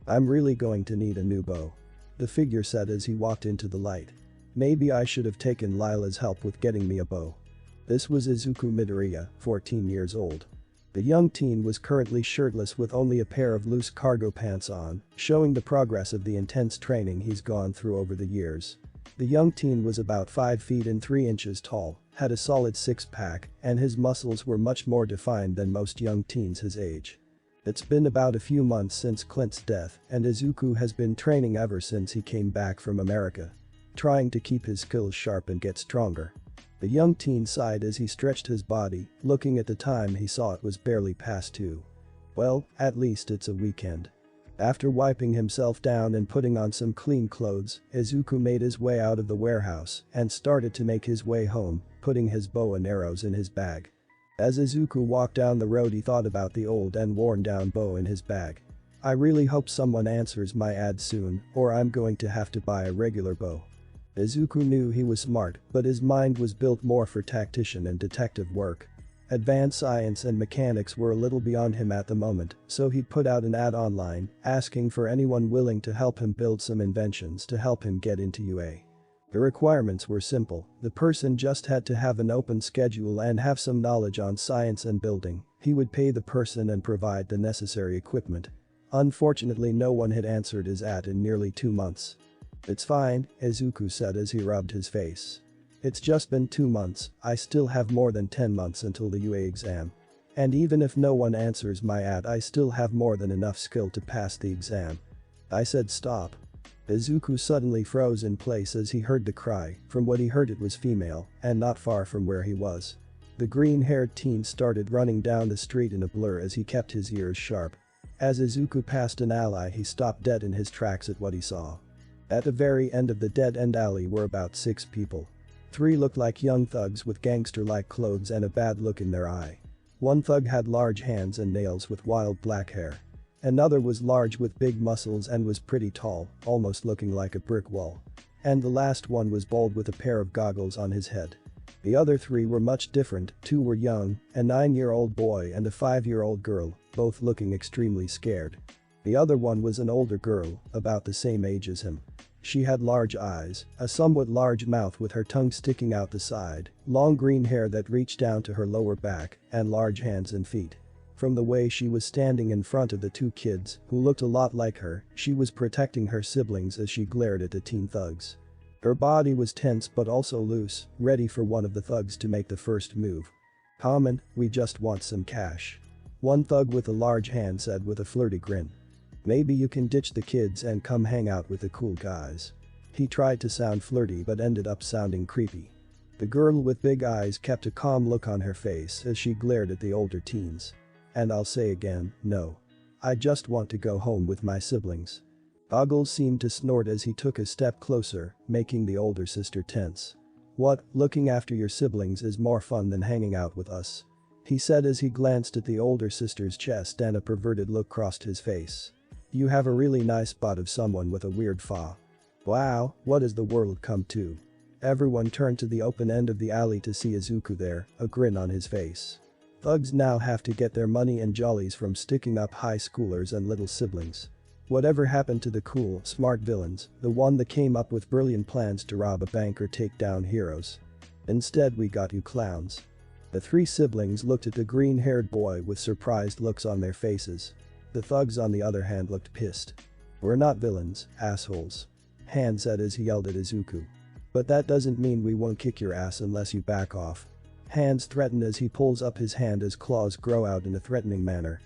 I'm really going to need a new bow. The figure said as he walked into the light. Maybe I should have taken Lila's help with getting me a bow. This was Izuku Midoriya, 14 years old. The young teen was currently shirtless with only a pair of loose cargo pants on, showing the progress of the intense training he's gone through over the years. The young teen was about 5 feet and 3 inches tall, had a solid six-pack, and his muscles were much more defined than most young teens his age. It's been about a few months since Clint's death, and Izuku has been training ever since he came back from America. Trying to keep his skills sharp and get stronger. The young teen sighed as he stretched his body, looking at the time he saw it was barely past 2. Well, at least it's a weekend. After wiping himself down and putting on some clean clothes, Izuku made his way out of the warehouse and started to make his way home, putting his bow and arrows in his bag. As Izuku walked down the road he thought about the old and worn down bow in his bag. I really hope someone answers my ad soon, or I'm going to have to buy a regular bow. Izuku knew he was smart, but his mind was built more for tactician and detective work. Advanced science and mechanics were a little beyond him at the moment, so he'd put out an ad online, asking for anyone willing to help him build some inventions to help him get into UA. The requirements were simple, the person just had to have an open schedule and have some knowledge on science and building. He would pay the person and provide the necessary equipment. Unfortunately no one had answered his ad in nearly 2 months. It's fine, Izuku said as he rubbed his face. It's just been 2 months, I still have more than 10 months until the UA exam. And even if no one answers my ad I still have more than enough skill to pass the exam. I said stop. Izuku suddenly froze in place as he heard the cry. From what he heard it was female, and not far from where he was. The green-haired teen started running down the street in a blur as he kept his ears sharp. As Izuku passed an alley he stopped dead in his tracks at what he saw. At the very end of the dead-end alley were about 6 people. 3 looked like young thugs with gangster-like clothes and a bad look in their eye. One thug had large hands and nails with wild black hair. Another was large with big muscles and was pretty tall, almost looking like a brick wall. And the last one was bald with a pair of goggles on his head. The other 3 were much different, 2 were young, a 9-year-old boy and a 5-year-old girl, both looking extremely scared. The other one was an older girl, about the same age as him. She had large eyes, a somewhat large mouth with her tongue sticking out the side, long green hair that reached down to her lower back, and large hands and feet. From the way she was standing in front of the 2 kids, who looked a lot like her, she was protecting her siblings as she glared at the teen thugs. Her body was tense but also loose, ready for one of the thugs to make the first move. "Common, we just want some cash." One thug with a large hand said with a flirty grin. "Maybe you can ditch the kids and come hang out with the cool guys." He tried to sound flirty but ended up sounding creepy. The girl with big eyes kept a calm look on her face as she glared at the older teens. "And I'll say again, no. I just want to go home with my siblings." Goggles seemed to snort as he took a step closer, making the older sister tense. "What, looking after your siblings is more fun than hanging out with us?" he said as he glanced at the older sister's chest and a perverted look crossed his face. "You have a really nice spot of someone with a weird fa. Wow, what has the world come to?" Everyone turned to the open end of the alley to see Izuku there, a grin on his face. Thugs now have to get their money and jollies from sticking up high schoolers and little siblings. Whatever happened to the cool, smart villains, the one that came up with brilliant plans to rob a bank or take down heroes? Instead we got you clowns. The 3 siblings looked at the green-haired boy with surprised looks on their faces. The thugs on the other hand looked pissed. "We're not villains, assholes," Han said as he yelled at Izuku. "But that doesn't mean we won't kick your ass unless you back off." Hands threatened as he pulls up his hand as claws grow out in a threatening manner.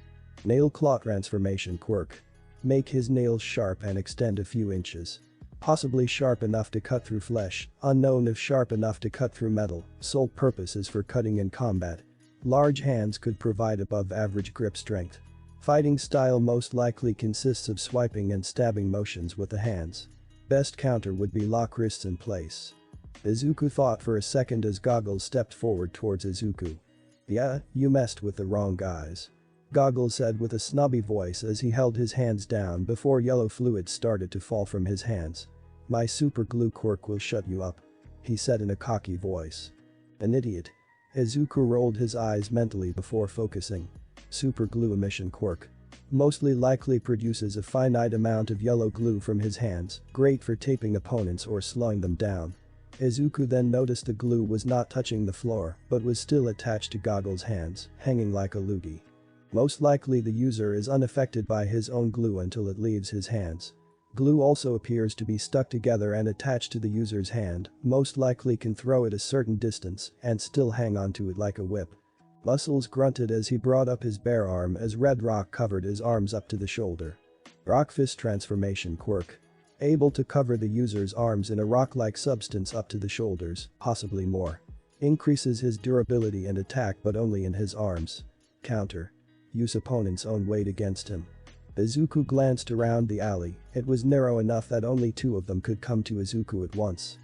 Nail claw transformation quirk. Make his nails sharp and extend a few inches. Possibly sharp enough to cut through flesh, unknown if sharp enough to cut through metal, sole purpose is for cutting in combat. Large hands could provide above average grip strength. Fighting style most likely consists of swiping and stabbing motions with the hands. Best counter would be lock wrists in place. Izuku thought for a second as Goggles stepped forward towards Izuku. "Yeah, you messed with the wrong guys," Goggles said with a snobby voice as he held his hands down before yellow fluid started to fall from his hands. "My super glue quirk will shut you up," he said in a cocky voice. "An idiot." Izuku rolled his eyes mentally before focusing. super glue emission quirk. Mostly likely produces a finite amount of yellow glue from his hands, great for taping opponents or slowing them down. Izuku then noticed the glue was not touching the floor, but was still attached to Goggles' hands, hanging like a loogie. Most likely the user is unaffected by his own glue until it leaves his hands. Glue also appears to be stuck together and attached to the user's hand, most likely can throw it a certain distance and still hang onto it like a whip. Muscles grunted as he brought up his bare arm as red rock covered his arms up to the shoulder. Rock Fist Transformation Quirk. Able to cover the user's arms in a rock-like substance up to the shoulders, possibly more. Increases his durability and attack but only in his arms. Counter. Use opponent's own weight against him. Izuku glanced around the alley, it was narrow enough that only two of them could come to Izuku at once.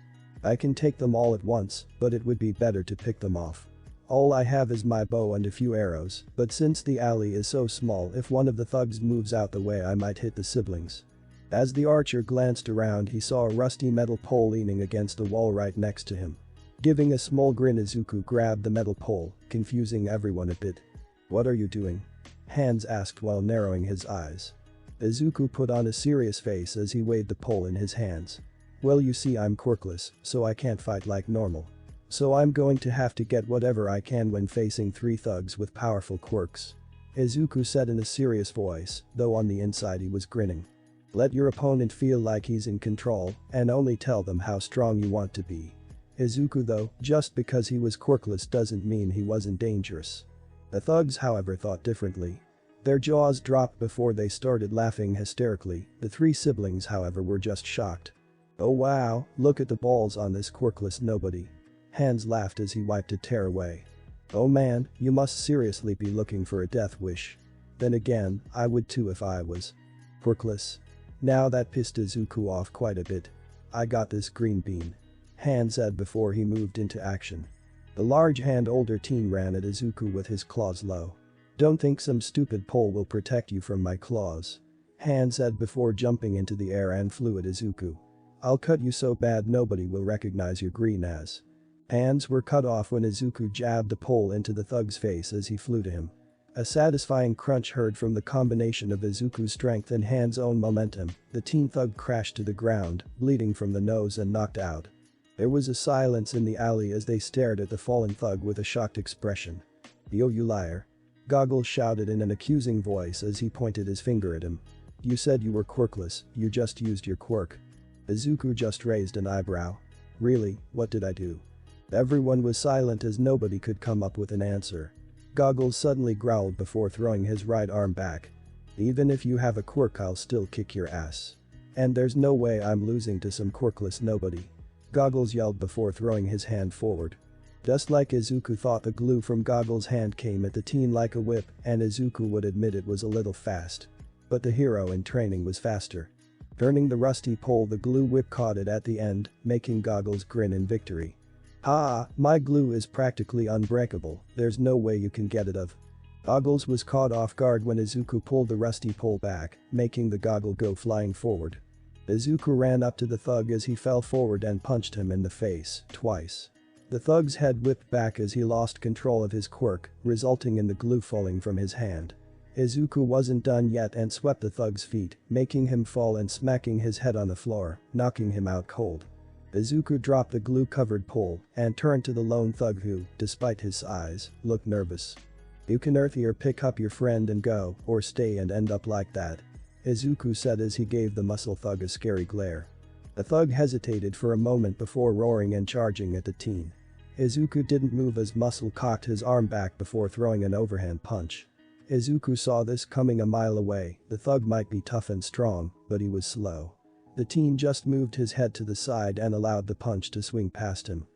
I can take them all at once, but it would be better to pick them off. All I have is my bow and a few arrows, but since the alley is so small, if one of the thugs moves out the way I might hit the siblings. As the archer glanced around, he saw a rusty metal pole leaning against the wall right next to him. Giving a small grin, Izuku grabbed the metal pole, confusing everyone a bit. "What are you doing?" Hands asked while narrowing his eyes. Izuku put on a serious face as he weighed the pole in his hands. "Well, you see, I'm quirkless, so I can't fight like normal. So I'm going to have to get whatever I can when facing three thugs with powerful quirks," Izuku said in a serious voice, though on the inside he was grinning. "Let your opponent feel like he's in control, and only tell them how strong you want to be." Izuku, though, just because he was quirkless doesn't mean he wasn't dangerous. The thugs, however, thought differently. Their jaws dropped before they started laughing hysterically. The three siblings, however, were just shocked. "Oh wow, look at the balls on this quirkless nobody." Hans laughed as he wiped a tear away. "Oh man, you must seriously be looking for a death wish. Then again, I would too if I was quirkless." Now that pissed Izuku off quite a bit. "I got this green bean," Hans said before he moved into action. The large-hand older teen ran at Izuku with his claws low. "Don't think some stupid pole will protect you from my claws," Hans said before jumping into the air and flew at Izuku. "I'll cut you so bad nobody will recognize your green ass." Hands were cut off when Izuku jabbed the pole into the thug's face as he flew to him. A satisfying crunch heard from the combination of Izuku's strength and Han's own momentum. The teen thug crashed to the ground, bleeding from the nose and knocked out. There was a silence in the alley as they stared at the fallen thug with a shocked expression. "Yo, you liar." Goggles shouted in an accusing voice as he pointed his finger at him. "You said you were quirkless, you just used your quirk." Izuku just raised an eyebrow. "Really, what did I do?" Everyone was silent as nobody could come up with an answer. Goggles suddenly growled before throwing his right arm back. "Even if you have a quirk, I'll still kick your ass. And there's no way I'm losing to some quirkless nobody." Goggles yelled before throwing his hand forward. Just like Izuku thought, the glue from Goggles' hand came at the teen like a whip, and Izuku would admit it was a little fast. But the hero in training was faster. Turning the rusty pole, the glue whip caught it at the end, making Goggles grin in victory. "Ha, my glue is practically unbreakable, there's no way you can get it off." Goggles was caught off guard when Izuku pulled the rusty pole back, making the goggle go flying forward. Izuku ran up to the thug as he fell forward and punched him in the face, twice. The thug's head whipped back as he lost control of his quirk, resulting in the glue falling from his hand. Izuku wasn't done yet and swept the thug's feet, making him fall and smacking his head on the floor, knocking him out cold. Izuku dropped the glue-covered pole and turned to the lone thug who, despite his size, looked nervous. "You can either pick up your friend and go, or stay and end up like that," Izuku said as he gave the muscle thug a scary glare. The thug hesitated for a moment before roaring and charging at the teen. Izuku didn't move as Muscle cocked his arm back before throwing an overhand punch. Izuku saw this coming a mile away. The thug might be tough and strong, but he was slow. The teen just moved his head to the side and allowed the punch to swing past him.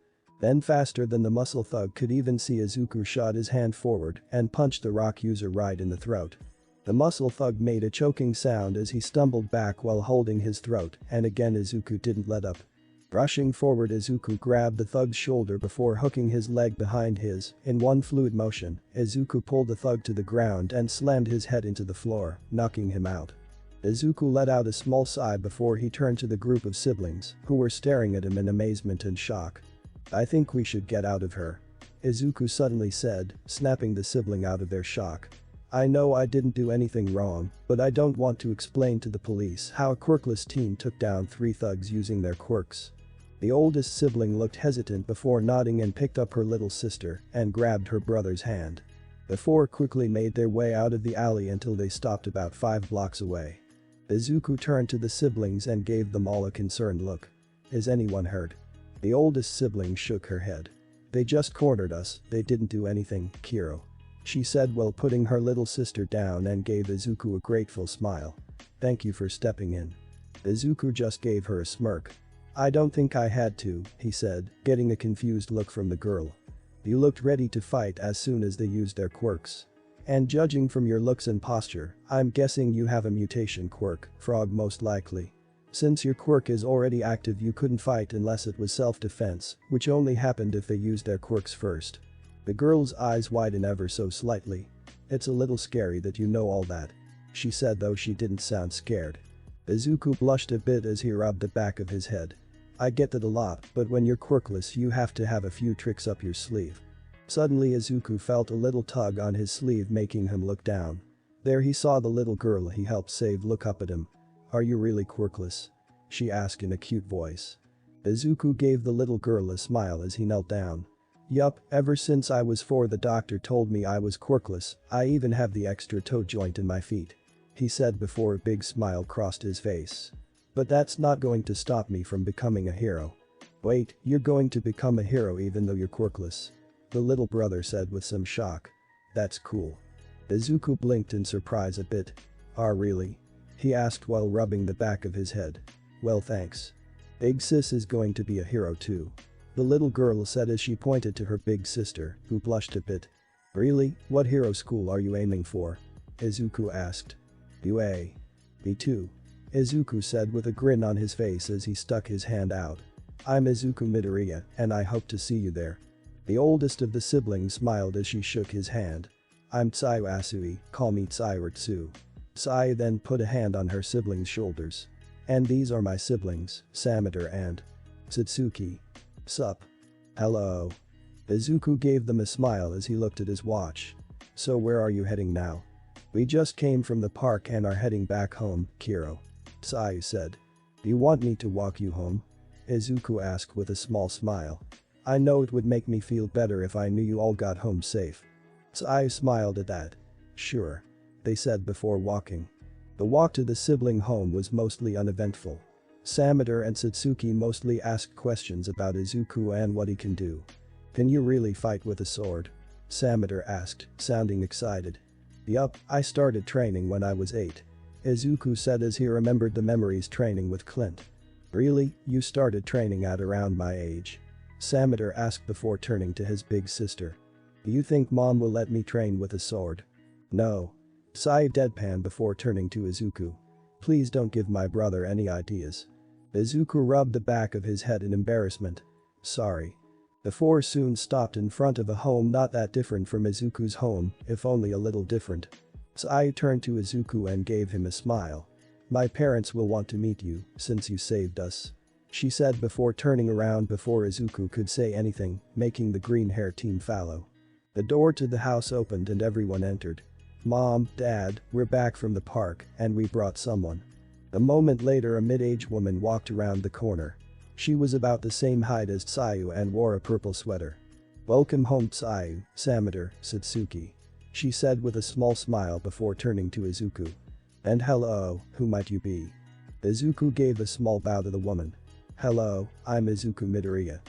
Then, faster than the muscle thug could even see, Izuku shot his hand forward and punched the rock user right in the throat. The muscle thug made a choking sound as he stumbled back while holding his throat, and again Izuku didn't let up. Rushing forward, Izuku grabbed the thug's shoulder before hooking his leg behind his. In one fluid motion, Izuku pulled the thug to the ground and slammed his head into the floor, knocking him out. Izuku let out a small sigh before he turned to the group of siblings, who were staring at him in amazement and shock. "I think we should get out of here," Izuku suddenly said, snapping the sibling out of their shock. I know I didn't do anything wrong, but I don't want to explain to the police how a quirkless teen took down 3 thugs using their quirks. The oldest sibling looked hesitant before nodding and picked up her little sister and grabbed her brother's hand. The 4 quickly made their way out of the alley until they stopped about 5 blocks away. Izuku turned to the siblings and gave them all a concerned look. Is anyone hurt? The oldest sibling shook her head. They just cornered us, they didn't do anything, Kiro. She said while putting her little sister down and gave Izuku a grateful smile. Thank you for stepping in. Izuku just gave her a smirk. I don't think I had to, he said, getting a confused look from the girl. You looked ready to fight as soon as they used their quirks. And judging from your looks and posture, I'm guessing you have a mutation quirk, Frog most likely. Since your quirk is already active you couldn't fight unless it was self-defense, which only happened if they used their quirks first. The girl's eyes widened ever so slightly. It's a little scary that you know all that. She said though she didn't sound scared. Izuku blushed a bit as he rubbed the back of his head. I get that a lot, but when you're quirkless you have to have a few tricks up your sleeve. Suddenly Izuku felt a little tug on his sleeve making him look down. There he saw the little girl he helped save look up at him. Are you really quirkless? She asked in a cute voice. Izuku gave the little girl a smile as he knelt down. Yup, ever since I was 4 the doctor told me I was quirkless, I even have the extra toe joint in my feet. He said before a big smile crossed his face. But that's not going to stop me from becoming a hero. Wait, you're going to become a hero even though you're quirkless? The little brother said with some shock. That's cool. Izuku blinked in surprise a bit. Really? He asked while rubbing the back of his head. Well thanks. Big sis is going to be a hero too. The little girl said as she pointed to her big sister, who blushed a bit. Really, what hero school are you aiming for? Izuku asked. UA. Me too. Izuku said with a grin on his face as he stuck his hand out. I'm Izuku Midoriya, and I hope to see you there. The oldest of the siblings smiled as she shook his hand. I'm Tsuyu Asui, call me Tsuyu Tsu. Tsuyu then put a hand on her siblings' shoulders. And these are my siblings, Samador and Satsuki. Sup? Hello. Izuku gave them a smile as he looked at his watch. So where are you heading now? We just came from the park and are heading back home, Kiro. Tsuyu said. Do you want me to walk you home? Izuku asked with a small smile. I know it would make me feel better if I knew you all got home safe. Tsuyu smiled at that. Sure. They said before walking. The walk to the sibling home was mostly uneventful. Samador and Satsuki mostly asked questions about Izuku and what he can do. Can you really fight with a sword? Samador asked, sounding excited. Yup, I started training when I was 8. Izuku said as he remembered the memories training with Clint. Really, you started training at around my age? Samador asked before turning to his big sister. Do you think mom will let me train with a sword? No. Tsuyu deadpanned before turning to Izuku. Please don't give my brother any ideas. Izuku rubbed the back of his head in embarrassment. Sorry. The 4 soon stopped in front of a home not that different from Izuku's home, if only a little different. Tsuyu turned to Izuku and gave him a smile. My parents will want to meet you, since you saved us. She said before turning around before Izuku could say anything, making the green hair team follow. The door to the house opened and everyone entered. Mom, Dad, we're back from the park, and we brought someone. A moment later a mid-aged woman walked around the corner. She was about the same height as Tsuyu and wore a purple sweater. Welcome home Tsuyu, Samador, Satsuki. She said with a small smile before turning to Izuku. And hello, who might you be? Izuku gave a small bow to the woman. Hello, I'm Izuku Midoriya.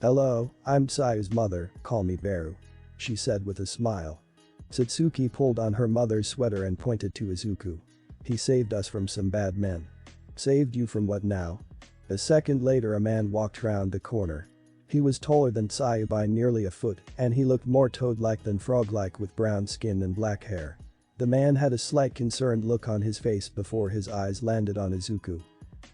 Hello, I'm Tsuyu's mother, call me Baru. She said with a smile. Satsuki pulled on her mother's sweater and pointed to Izuku. He saved us from some bad men. Saved you from what now? A second later a man walked round the corner. He was taller than Tsuyu by nearly a foot and he looked more toad-like than frog-like with brown skin and black hair. The man had a slight concerned look on his face before his eyes landed on Izuku.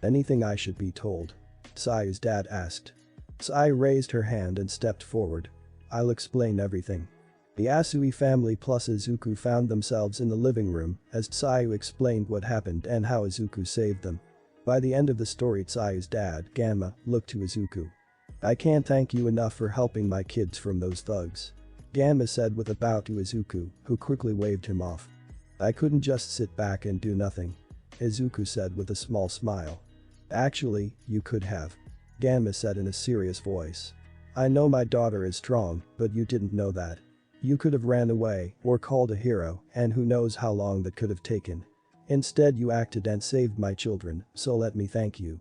Anything I should be told? Tsuyu's dad asked. Tsuyu raised her hand and stepped forward. I'll explain everything. The Asui family plus Izuku found themselves in the living room as Tsuyu explained what happened and how Izuku saved them. By the end of the story Tsuyu's dad, Gamma, looked to Izuku. I can't thank you enough for helping my kids from those thugs. Gamma said with a bow to Izuku, who quickly waved him off. I couldn't just sit back and do nothing. Izuku said with a small smile. Actually, you could have. Ganma said in a serious voice. I know my daughter is strong, but you didn't know that. You could have ran away or called a hero, and who knows how long that could have taken. Instead you acted and saved my children, so let me thank you.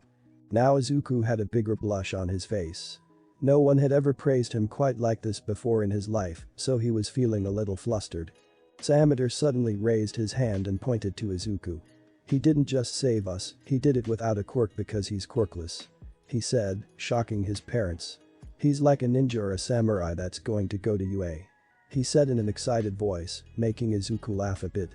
Now Izuku had a bigger blush on his face. No one had ever praised him quite like this before in his life, so he was feeling a little flustered. Sameter suddenly raised his hand and pointed to Izuku. He didn't just save us, he did it without a quirk because he's quirkless. He said, shocking his parents. He's like a ninja or a samurai that's going to go to UA. He said in an excited voice, making Izuku laugh a bit.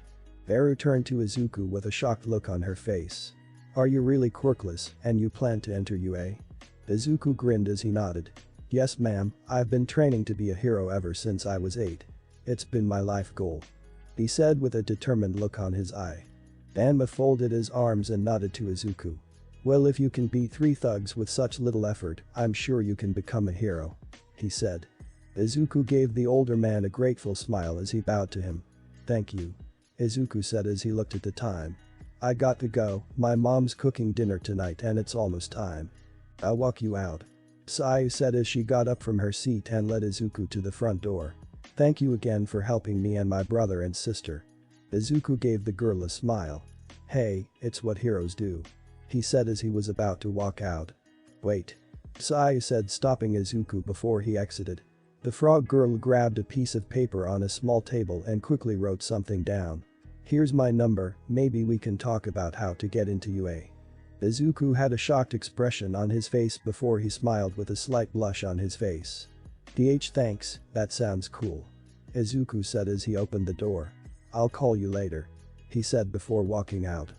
Beru turned to Izuku with a shocked look on her face. Are you really quirkless, and you plan to enter UA? Izuku grinned as he nodded. Yes ma'am, I've been training to be a hero ever since I was 8. It's been my life goal. He said with a determined look on his eye. Danma folded his arms and nodded to Izuku. Well, if you can beat 3 thugs with such little effort, I'm sure you can become a hero. He said. Izuku gave the older man a grateful smile as he bowed to him. Thank you. Izuku said as he looked at the time. I got to go, my mom's cooking dinner tonight and it's almost time. I'll walk you out. Sayu said as she got up from her seat and led Izuku to the front door. Thank you again for helping me and my brother and sister. Izuku gave the girl a smile. Hey, it's what heroes do. He said as he was about to walk out. Wait. Sayu said, stopping Izuku before he exited. The frog girl grabbed a piece of paper on a small table and quickly wrote something down. Here's my number, maybe we can talk about how to get into UA. Izuku had a shocked expression on his face before he smiled with a slight blush on his face. Thanks, that sounds cool. Izuku said as he opened the door. I'll call you later. He said before walking out.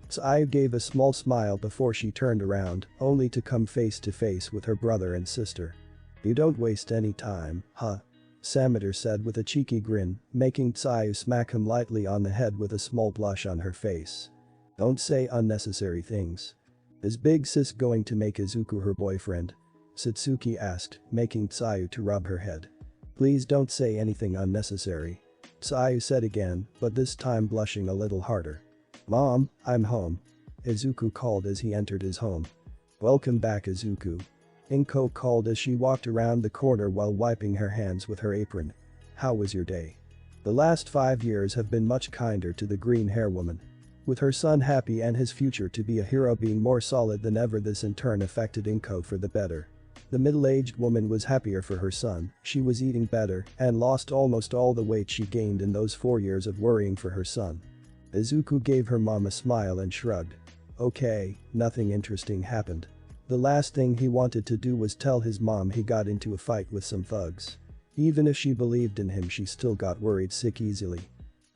Sayu gave a small smile before she turned around, only to come face to face with her brother and sister. You don't waste any time, huh? Sameter said with a cheeky grin, making Sayu smack him lightly on the head with a small blush on her face. Don't say unnecessary things. Is big sis going to make Izuku her boyfriend? Satsuki asked, making Sayu to rub her head. Please don't say anything unnecessary. Sayu said again, but this time blushing a little harder. Mom, I'm home. Izuku called as he entered his home. Welcome back, Izuku. Inko called as she walked around the corner while wiping her hands with her apron. How was your day? The last 5 years have been much kinder to the green hair woman. With her son happy and his future to be a hero being more solid than ever, this in turn affected Inko for the better. The middle-aged woman was happier for her son, she was eating better and lost almost all the weight she gained in those 4 years of worrying for her son. Izuku gave her mom a smile and shrugged. Okay, nothing interesting happened. The last thing he wanted to do was tell his mom he got into a fight with some thugs. Even if she believed in him, she still got worried sick easily.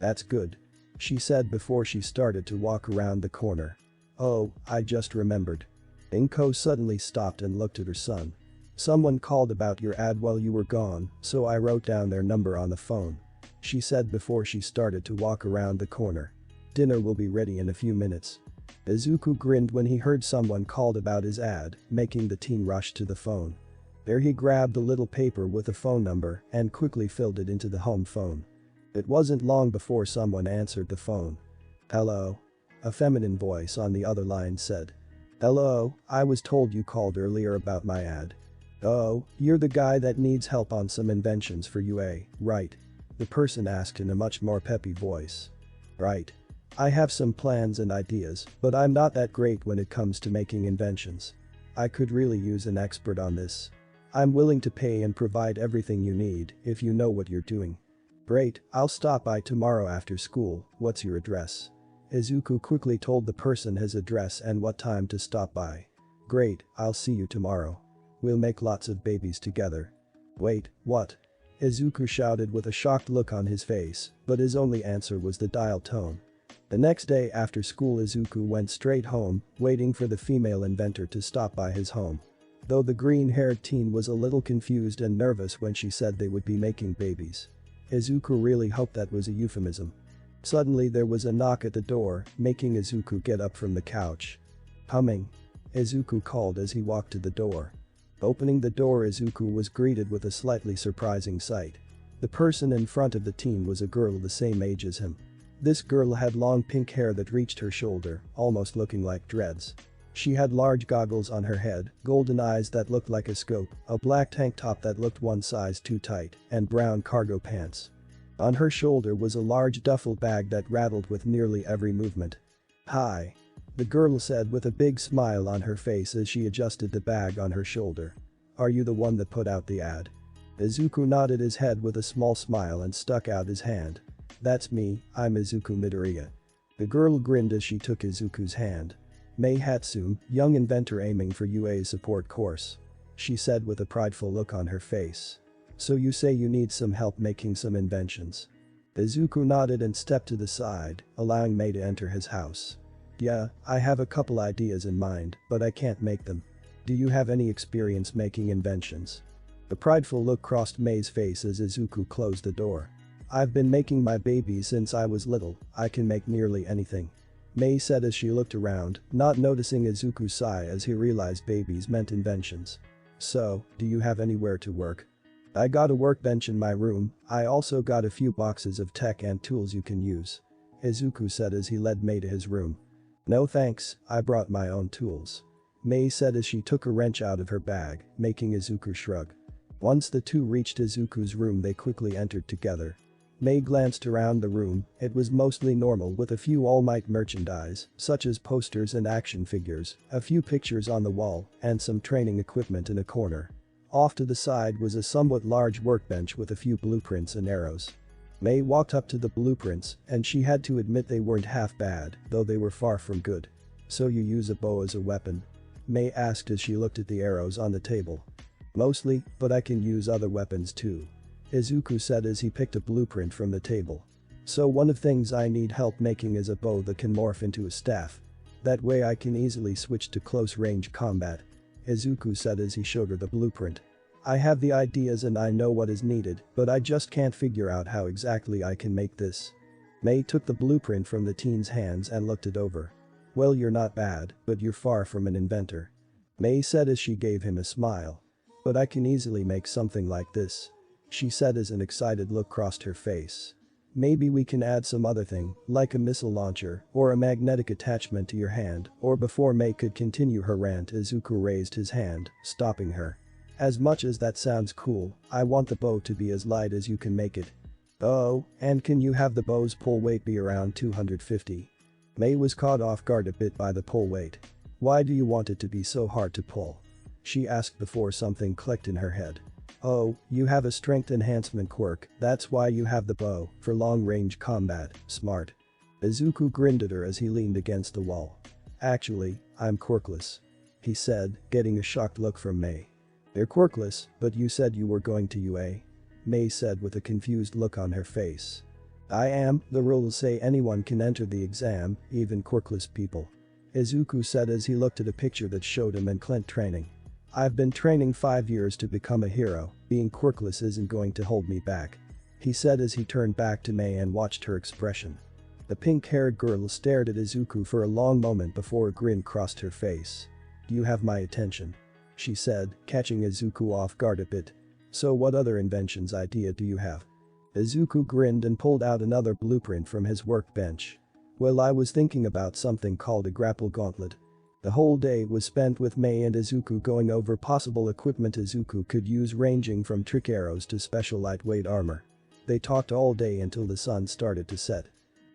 That's good. She said before she started to walk around the corner. Oh, I just remembered. Inko suddenly stopped and looked at her son. Someone called about your ad while you were gone, so I wrote down their number on the phone. She said before she started to walk around the corner. Dinner will be ready in a few minutes. Izuku grinned when he heard someone called about his ad, making the teen rush to the phone. There he grabbed the little paper with a phone number and quickly filled it into the home phone. It wasn't long before someone answered the phone. Hello? A feminine voice on the other line said. Hello, I was told you called earlier about my ad. Oh, you're the guy that needs help on some inventions for UA, right? The person asked in a much more peppy voice. Right. I have some plans and ideas, but I'm not that great when it comes to making inventions. I could really use an expert on this. I'm willing to pay and provide everything you need if you know what you're doing. Great, I'll stop by tomorrow after school, what's your address? Izuku quickly told the person his address and what time to stop by. Great, I'll see you tomorrow. We'll make lots of babies together. Wait, what? Izuku shouted with a shocked look on his face, but his only answer was the dial tone. The next day after school, Izuku went straight home, waiting for the female inventor to stop by his home. Though the green-haired teen was a little confused and nervous when she said they would be making babies. Izuku really hoped that was a euphemism. Suddenly there was a knock at the door, making Izuku get up from the couch. Humming. Izuku called as he walked to the door. Opening the door, Izuku was greeted with a slightly surprising sight. The person in front of the teen was a girl the same age as him. This girl had long pink hair that reached her shoulder, almost looking like dreads. She had large goggles on her head, golden eyes that looked like a scope, a black tank top that looked one size too tight, and brown cargo pants. On her shoulder was a large duffel bag that rattled with nearly every movement. "Hi," the girl said with a big smile on her face as she adjusted the bag on her shoulder. "Are you the one that put out the ad?" Izuku nodded his head with a small smile and stuck out his hand. "That's me, I'm Izuku Midoriya." The girl grinned as she took Izuku's hand. "Mei Hatsume, young inventor aiming for UA's support course," she said with a prideful look on her face. "So you say you need some help making some inventions?" Izuku nodded and stepped to the side, allowing Mei to enter his house. "Yeah, I have a couple ideas in mind, but I can't make them. Do you have any experience making inventions?" A prideful look crossed Mei's face as Izuku closed the door. "I've been making my babies since I was little, I can make nearly anything," Mei said as she looked around, not noticing Izuku's sigh as he realized babies meant inventions. "So, do you have anywhere to work?" "I got a workbench in my room, I also got a few boxes of tech and tools you can use," Izuku said as he led Mei to his room. "No thanks, I brought my own tools," Mei said as she took a wrench out of her bag, making Izuku shrug. Once the two reached Izuku's room they quickly entered together. Mei glanced around the room, it was mostly normal with a few All Might merchandise, such as posters and action figures, a few pictures on the wall, and some training equipment in a corner. Off to the side was a somewhat large workbench with a few blueprints and arrows. Mei walked up to the blueprints, and she had to admit they weren't half bad, though they were far from good. "So you use a bow as a weapon?" Mei asked as she looked at the arrows on the table. "Mostly, but I can use other weapons too," Izuku said as he picked a blueprint from the table. "So one of things I need help making is a bow that can morph into a staff. That way I can easily switch to close range combat," Izuku said as he showed her the blueprint. "I have the ideas and I know what is needed, but I just can't figure out how exactly I can make this." Mei took the blueprint from the teen's hands and looked it over. "Well, you're not bad, but you're far from an inventor," Mei said as she gave him a smile. "But I can easily make something like this," she said as an excited look crossed her face. "Maybe we can add some other thing, like a missile launcher, or a magnetic attachment to your hand," or before Mei could continue her rant Izuku raised his hand, stopping her. "As much as that sounds cool, I want the bow to be as light as you can make it." "Oh, and can you have the bow's pull weight be around 250? Mei was caught off guard a bit by the pull weight. "Why do you want it to be so hard to pull?" she asked before something clicked in her head. "Oh, you have a strength enhancement quirk, that's why you have the bow, for long-range combat, smart." Izuku grinned at her as he leaned against the wall. "Actually, I'm quirkless," he said, getting a shocked look from Mei. "You're quirkless, but you said you were going to UA?" Mei said with a confused look on her face. "I am, the rules say anyone can enter the exam, even quirkless people," Izuku said as he looked at a picture that showed him and Clint training. "I've been training 5 years to become a hero, being quirkless isn't going to hold me back," he said as he turned back to Mei and watched her expression. The pink-haired girl stared at Izuku for a long moment before a grin crossed her face. "Do you have my attention?" she said, catching Izuku off guard a bit. "So what other inventions idea do you have?" Izuku grinned and pulled out another blueprint from his workbench. "Well, I was thinking about something called a grapple gauntlet." The whole day was spent with Mei and Izuku going over possible equipment Izuku could use ranging from trick arrows to special lightweight armor. They talked all day until the sun started to set.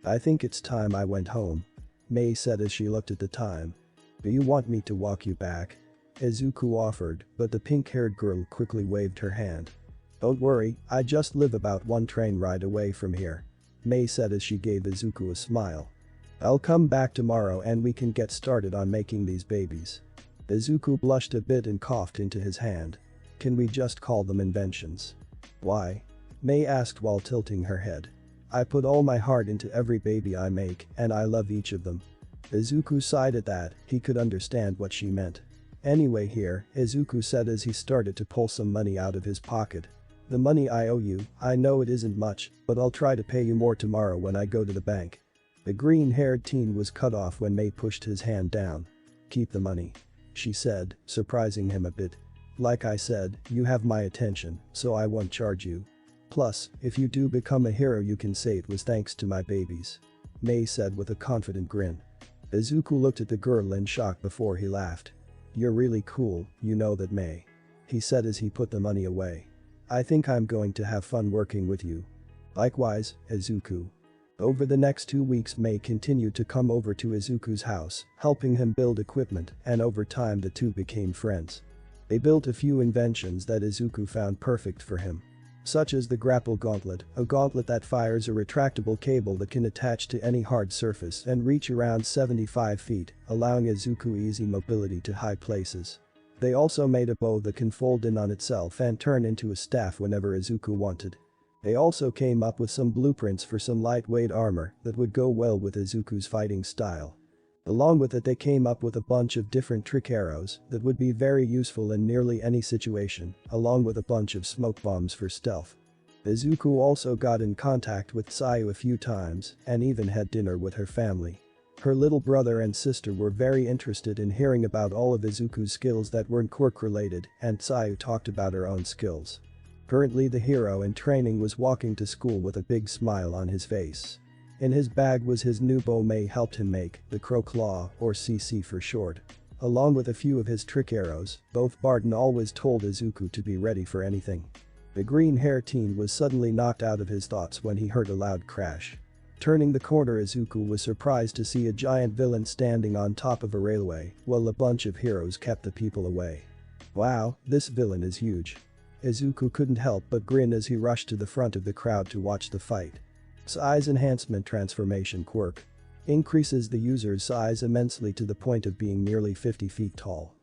"I think it's time I went home," Mei said as she looked at the time. "Do you want me to walk you back?" Izuku offered, but the pink-haired girl quickly waved her hand. "Don't worry, I just live about one train ride away from here," Mei said as she gave Izuku a smile. "I'll come back tomorrow and we can get started on making these babies." Izuku blushed a bit and coughed into his hand. "Can we just call them inventions?" "Why?" Mei asked while tilting her head. "I put all my heart into every baby I make and I love each of them." Izuku sighed at that, he could understand what she meant. "Anyway here," Izuku said as he started to pull some money out of his pocket. "The money I owe you, I know it isn't much, but I'll try to pay you more tomorrow when I go to the bank." The green-haired teen was cut off when Mei pushed his hand down. "Keep the money," she said, surprising him a bit. "Like I said, you have my attention, so I won't charge you. Plus, if you do become a hero you can say it was thanks to my babies." Mei said with a confident grin. Izuku looked at the girl in shock before he laughed. You're really cool, you know that, Mei. He said as he put the money away. I think I'm going to have fun working with you. Likewise, Izuku. Over the next 2 weeks, Mei continued to come over to Izuku's house, helping him build equipment, and over time the two became friends. They built a few inventions that Izuku found perfect for him. Such as the grapple gauntlet, a gauntlet that fires a retractable cable that can attach to any hard surface and reach around 75 feet, allowing Izuku easy mobility to high places. They also made a bow that can fold in on itself and turn into a staff whenever Izuku wanted. They also came up with some blueprints for some lightweight armor that would go well with Izuku's fighting style. Along with it, they came up with a bunch of different trick arrows that would be very useful in nearly any situation, along with a bunch of smoke bombs for stealth. Izuku also got in contact with Sayu a few times and even had dinner with her family. Her little brother and sister were very interested in hearing about all of Izuku's skills that weren't quirk related, and Sayu talked about her own skills. Currently, the hero in training was walking to school with a big smile on his face. In his bag was his new bow Mei helped him make, the Crow Claw, or CC for short. Along with a few of his trick arrows, both Barton always told Izuku to be ready for anything. The green-haired teen was suddenly knocked out of his thoughts when he heard a loud crash. Turning the corner, Izuku was surprised to see a giant villain standing on top of a railway, while a bunch of heroes kept the people away. Wow, this villain is huge. Izuku couldn't help but grin as he rushed to the front of the crowd to watch the fight. Size Enhancement Transformation Quirk. Increases the user's size immensely to the point of being nearly 50 feet tall.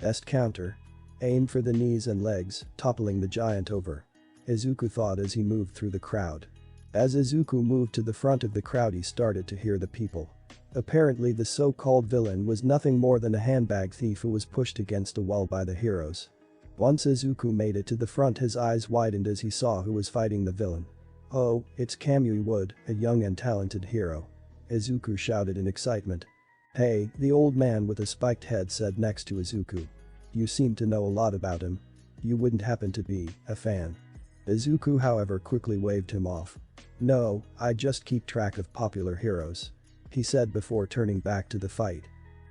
Best counter. Aim for the knees and legs, toppling the giant over. Izuku thought as he moved through the crowd. As Izuku moved to the front of the crowd, he started to hear the people. Apparently, the so-called villain was nothing more than a handbag thief who was pushed against a wall by the heroes. Once Izuku made it to the front, his eyes widened as he saw who was fighting the villain. Oh, it's Kamui Wood, a young and talented hero. Izuku shouted in excitement. Hey, the old man with a spiked head said next to Izuku. You seem to know a lot about him. You wouldn't happen to be a fan. Izuku, however, quickly waved him off. No, I just keep track of popular heroes. He said before turning back to the fight.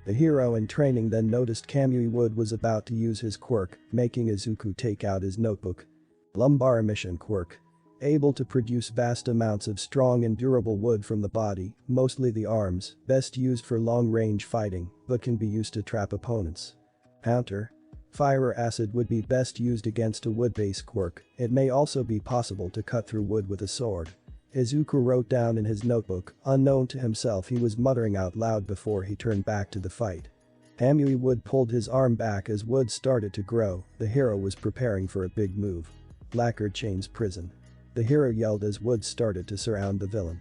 The hero in training then noticed Kamui Wood was about to use his quirk, making Izuku take out his notebook. Lumbar emission quirk. Able to produce vast amounts of strong and durable wood from the body, mostly the arms, best used for long-range fighting, but can be used to trap opponents. Counter. Fire acid would be best used against a wood-based quirk. It may also be possible to cut through wood with a sword. Izuku wrote down in his notebook. Unknown to himself, he was muttering out loud before he turned back to the fight. Kamui Wood pulled his arm back as wood started to grow. The hero was preparing for a big move. Lacquered chains prison. The hero yelled as wood started to surround the villain.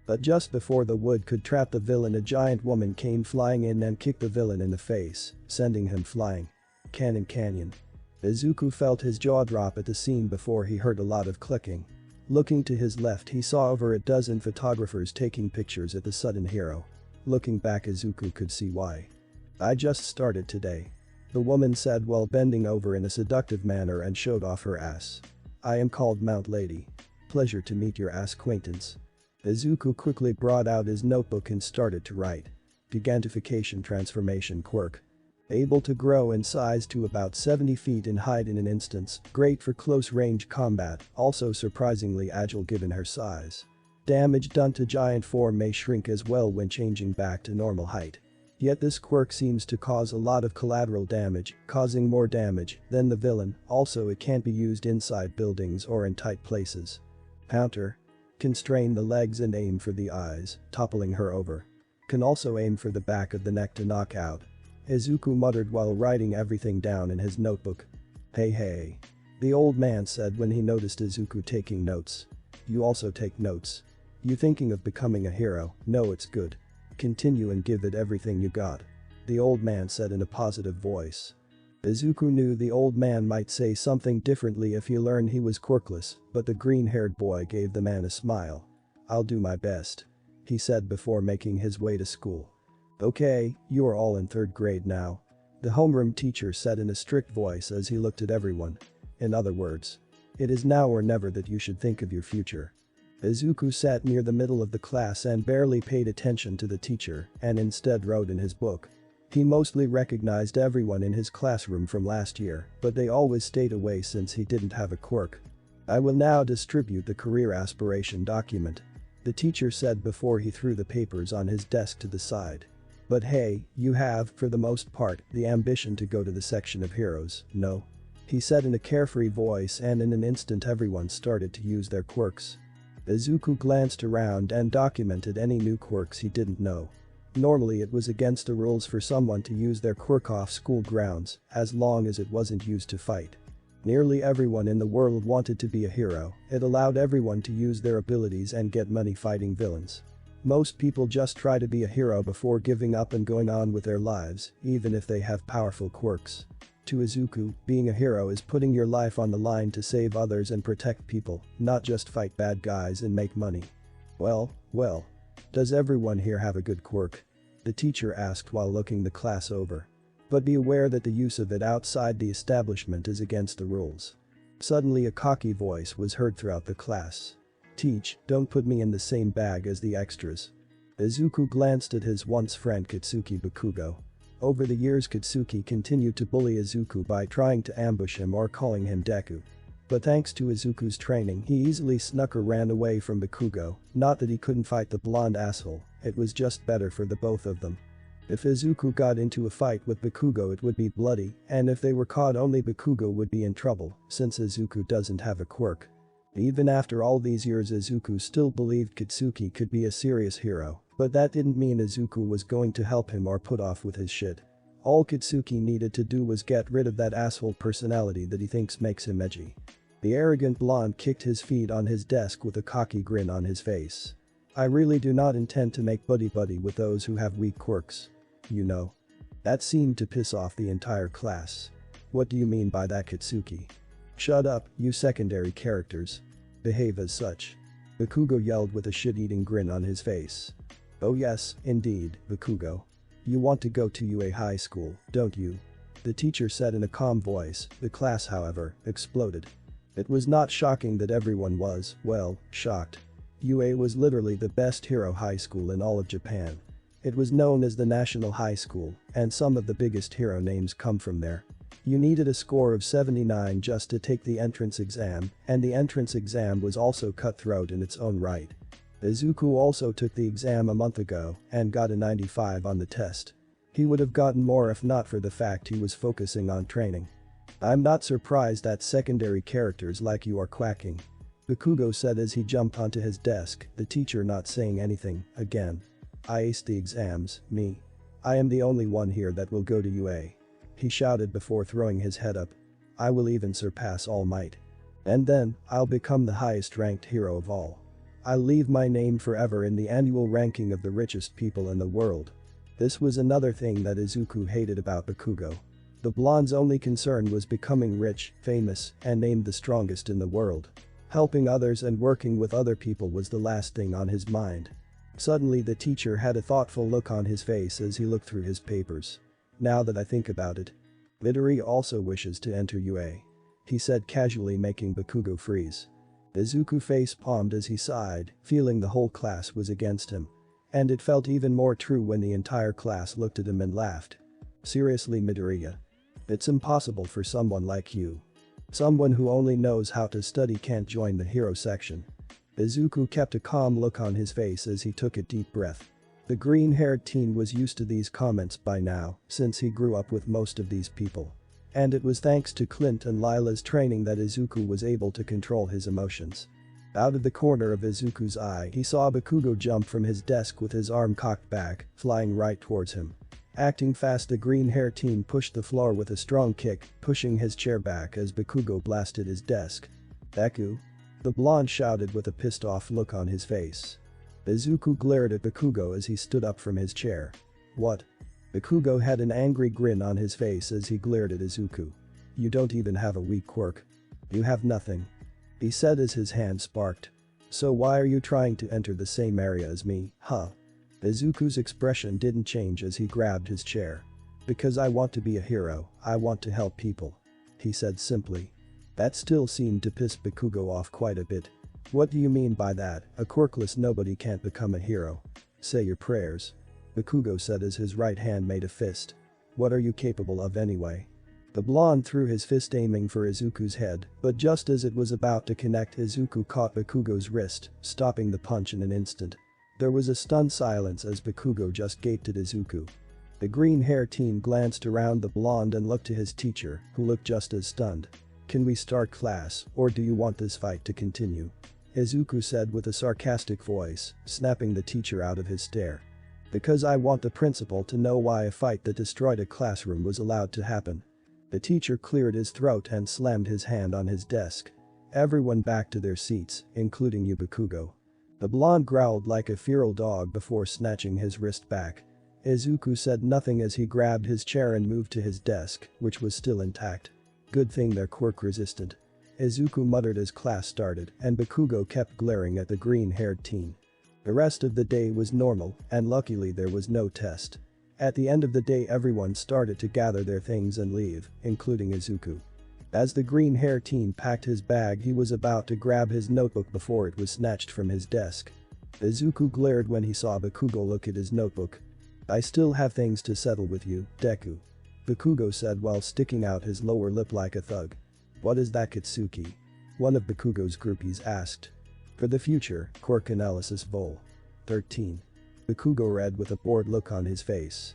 But just before the wood could trap the villain, a giant woman came flying in and kicked the villain in the face, sending him flying. Canyon. Izuku felt his jaw drop at the scene before he heard a lot of clicking. Looking to his left, he saw over a dozen photographers taking pictures at the sudden hero. Looking back, Izuku could see why. I just started today. The woman said while bending over in a seductive manner and showed off her ass. I am called Mount Lady. Pleasure to meet your ass acquaintance. Izuku quickly brought out his notebook and started to write. Gigantification Transformation Quirk. Able to grow in size to about 70 feet in height in an instance, great for close-range combat, also surprisingly agile given her size. Damage done to giant form may shrink as well when changing back to normal height. Yet this quirk seems to cause a lot of collateral damage, causing more damage than the villain. Also, it can't be used inside buildings or in tight places. Counter. Constrain the legs and aim for the eyes, toppling her over. Can also aim for the back of the neck to knock out. Izuku muttered while writing everything down in his notebook. Hey. The old man said when he noticed Izuku taking notes. You also take notes. You thinking of becoming a hero? No, it's good. Continue and give it everything you got. The old man said in a positive voice. Izuku knew the old man might say something differently if he learned he was quirkless, but the green-haired boy gave the man a smile. I'll do my best. He said before making his way to school. Okay, you are all in 3rd grade now. The homeroom teacher said in a strict voice as he looked at everyone. In other words, it is now or never that you should think of your future. Izuku sat near the middle of the class and barely paid attention to the teacher and instead wrote in his book. He mostly recognized everyone in his classroom from last year, but they always stayed away since he didn't have a quirk. I will now distribute the career aspiration document, the teacher said before he threw the papers on his desk to the side. But hey, you have, for the most part, the ambition to go to the section of heroes, no? He said in a carefree voice, and in an instant everyone started to use their quirks. Izuku glanced around and documented any new quirks he didn't know. Normally it was against the rules for someone to use their quirk off school grounds, as long as it wasn't used to fight. Nearly everyone in the world wanted to be a hero. It allowed everyone to use their abilities and get money fighting villains. Most people just try to be a hero before giving up and going on with their lives, even if they have powerful quirks. To Izuku, being a hero is putting your life on the line to save others and protect people, not just fight bad guys and make money. Well. Does everyone here have a good quirk? The teacher asked while looking the class over. But be aware that the use of it outside the establishment is against the rules. Suddenly a cocky voice was heard throughout the class. Teach, don't put me in the same bag as the extras. Izuku glanced at his once friend Katsuki Bakugo. Over the years Katsuki continued to bully Izuku by trying to ambush him or calling him Deku. But thanks to Izuku's training he easily snuck or ran away from Bakugo, not that he couldn't fight the blonde asshole, it was just better for the both of them. If Izuku got into a fight with Bakugo it would be bloody, and if they were caught only Bakugo would be in trouble, since Izuku doesn't have a quirk. Even after all these years Izuku still believed Katsuki could be a serious hero, but that didn't mean Izuku was going to help him or put off with his shit. All Katsuki needed to do was get rid of that asshole personality that he thinks makes him edgy. The arrogant blonde kicked his feet on his desk with a cocky grin on his face. I really do not intend to make buddy-buddy with those who have weak quirks. You know. That seemed to piss off the entire class. What do you mean by that, Katsuki? Shut up, you secondary characters. Behave as such. Bakugo yelled with a shit-eating grin on his face. Oh yes, indeed, Bakugo. You want to go to UA High School, don't you? The teacher said in a calm voice. The class, however, exploded. It was not shocking that everyone was, well, shocked. UA was literally the best hero high school in all of Japan. It was known as the National High School, and some of the biggest hero names come from there. You needed a score of 79 just to take the entrance exam, and the entrance exam was also cutthroat in its own right. Izuku also took the exam a month ago and got a 95 on the test. He would have gotten more if not for the fact he was focusing on training. I'm not surprised that secondary characters like you are quacking. Bakugo said as he jumped onto his desk, the teacher not saying anything, again. I aced the exams, me. I am the only one here that will go to UA. He shouted before throwing his head up. I will even surpass All Might. And then, I'll become the highest ranked hero of all. I'll leave my name forever in the annual ranking of the richest people in the world. This was another thing that Izuku hated about Bakugo. The blonde's only concern was becoming rich, famous, and named the strongest in the world. Helping others and working with other people was the last thing on his mind. Suddenly the teacher had a thoughtful look on his face as he looked through his papers. Now that I think about it. Midori also wishes to enter UA. He said casually, making Bakugo freeze. Izuku face-palmed as he sighed, feeling the whole class was against him. And it felt even more true when the entire class looked at him and laughed. Seriously, Midoriya. It's impossible for someone like you. Someone who only knows how to study can't join the hero section. Izuku kept a calm look on his face as he took a deep breath. The green-haired teen was used to these comments by now, since he grew up with most of these people. And it was thanks to Clint and Lila's training that Izuku was able to control his emotions. Out of the corner of Izuku's eye he saw Bakugo jump from his desk with his arm cocked back, flying right towards him. Acting fast, the green-haired teen pushed the floor with a strong kick, pushing his chair back as Bakugo blasted his desk. Deku? The blonde shouted with a pissed-off look on his face. Izuku glared at Bakugo as he stood up from his chair. What? Bakugo had an angry grin on his face as he glared at Izuku. You don't even have a weak quirk. You have nothing. He said as his hand sparked. So why are you trying to enter the same area as me, huh? Izuku's expression didn't change as he grabbed his chair. Because I want to be a hero, I want to help people. He said simply. That still seemed to piss Bakugo off quite a bit. What do you mean by that? A quirkless nobody can't become a hero. Say your prayers. Bakugo said as his right hand made a fist. What are you capable of anyway? The blonde threw his fist aiming for Izuku's head, but just as it was about to connect, Izuku caught Bakugo's wrist, stopping the punch in an instant. There was a stunned silence as Bakugo just gaped at Izuku. The green-haired teen glanced around the blonde and looked to his teacher, who looked just as stunned. Can we start class, or do you want this fight to continue? Izuku said with a sarcastic voice, snapping the teacher out of his stare. Because I want the principal to know why a fight that destroyed a classroom was allowed to happen. The teacher cleared his throat and slammed his hand on his desk. Everyone back to their seats, including you, Bakugo. The blonde growled like a feral dog before snatching his wrist back. Izuku said nothing as he grabbed his chair and moved to his desk, which was still intact. Good thing they're quirk resistant. Izuku muttered as class started, and Bakugo kept glaring at the green-haired teen. The rest of the day was normal, and luckily there was no test. At the end of the day everyone started to gather their things and leave, including Izuku. As the green-haired teen packed his bag, he was about to grab his notebook before it was snatched from his desk. Izuku glared when he saw Bakugo look at his notebook. I still have things to settle with you, Deku. Bakugo said while sticking out his lower lip like a thug. What is that, Kitsuki? One of Bakugo's groupies asked. For the future, quirk analysis vol. 13. Bakugo read with a bored look on his face.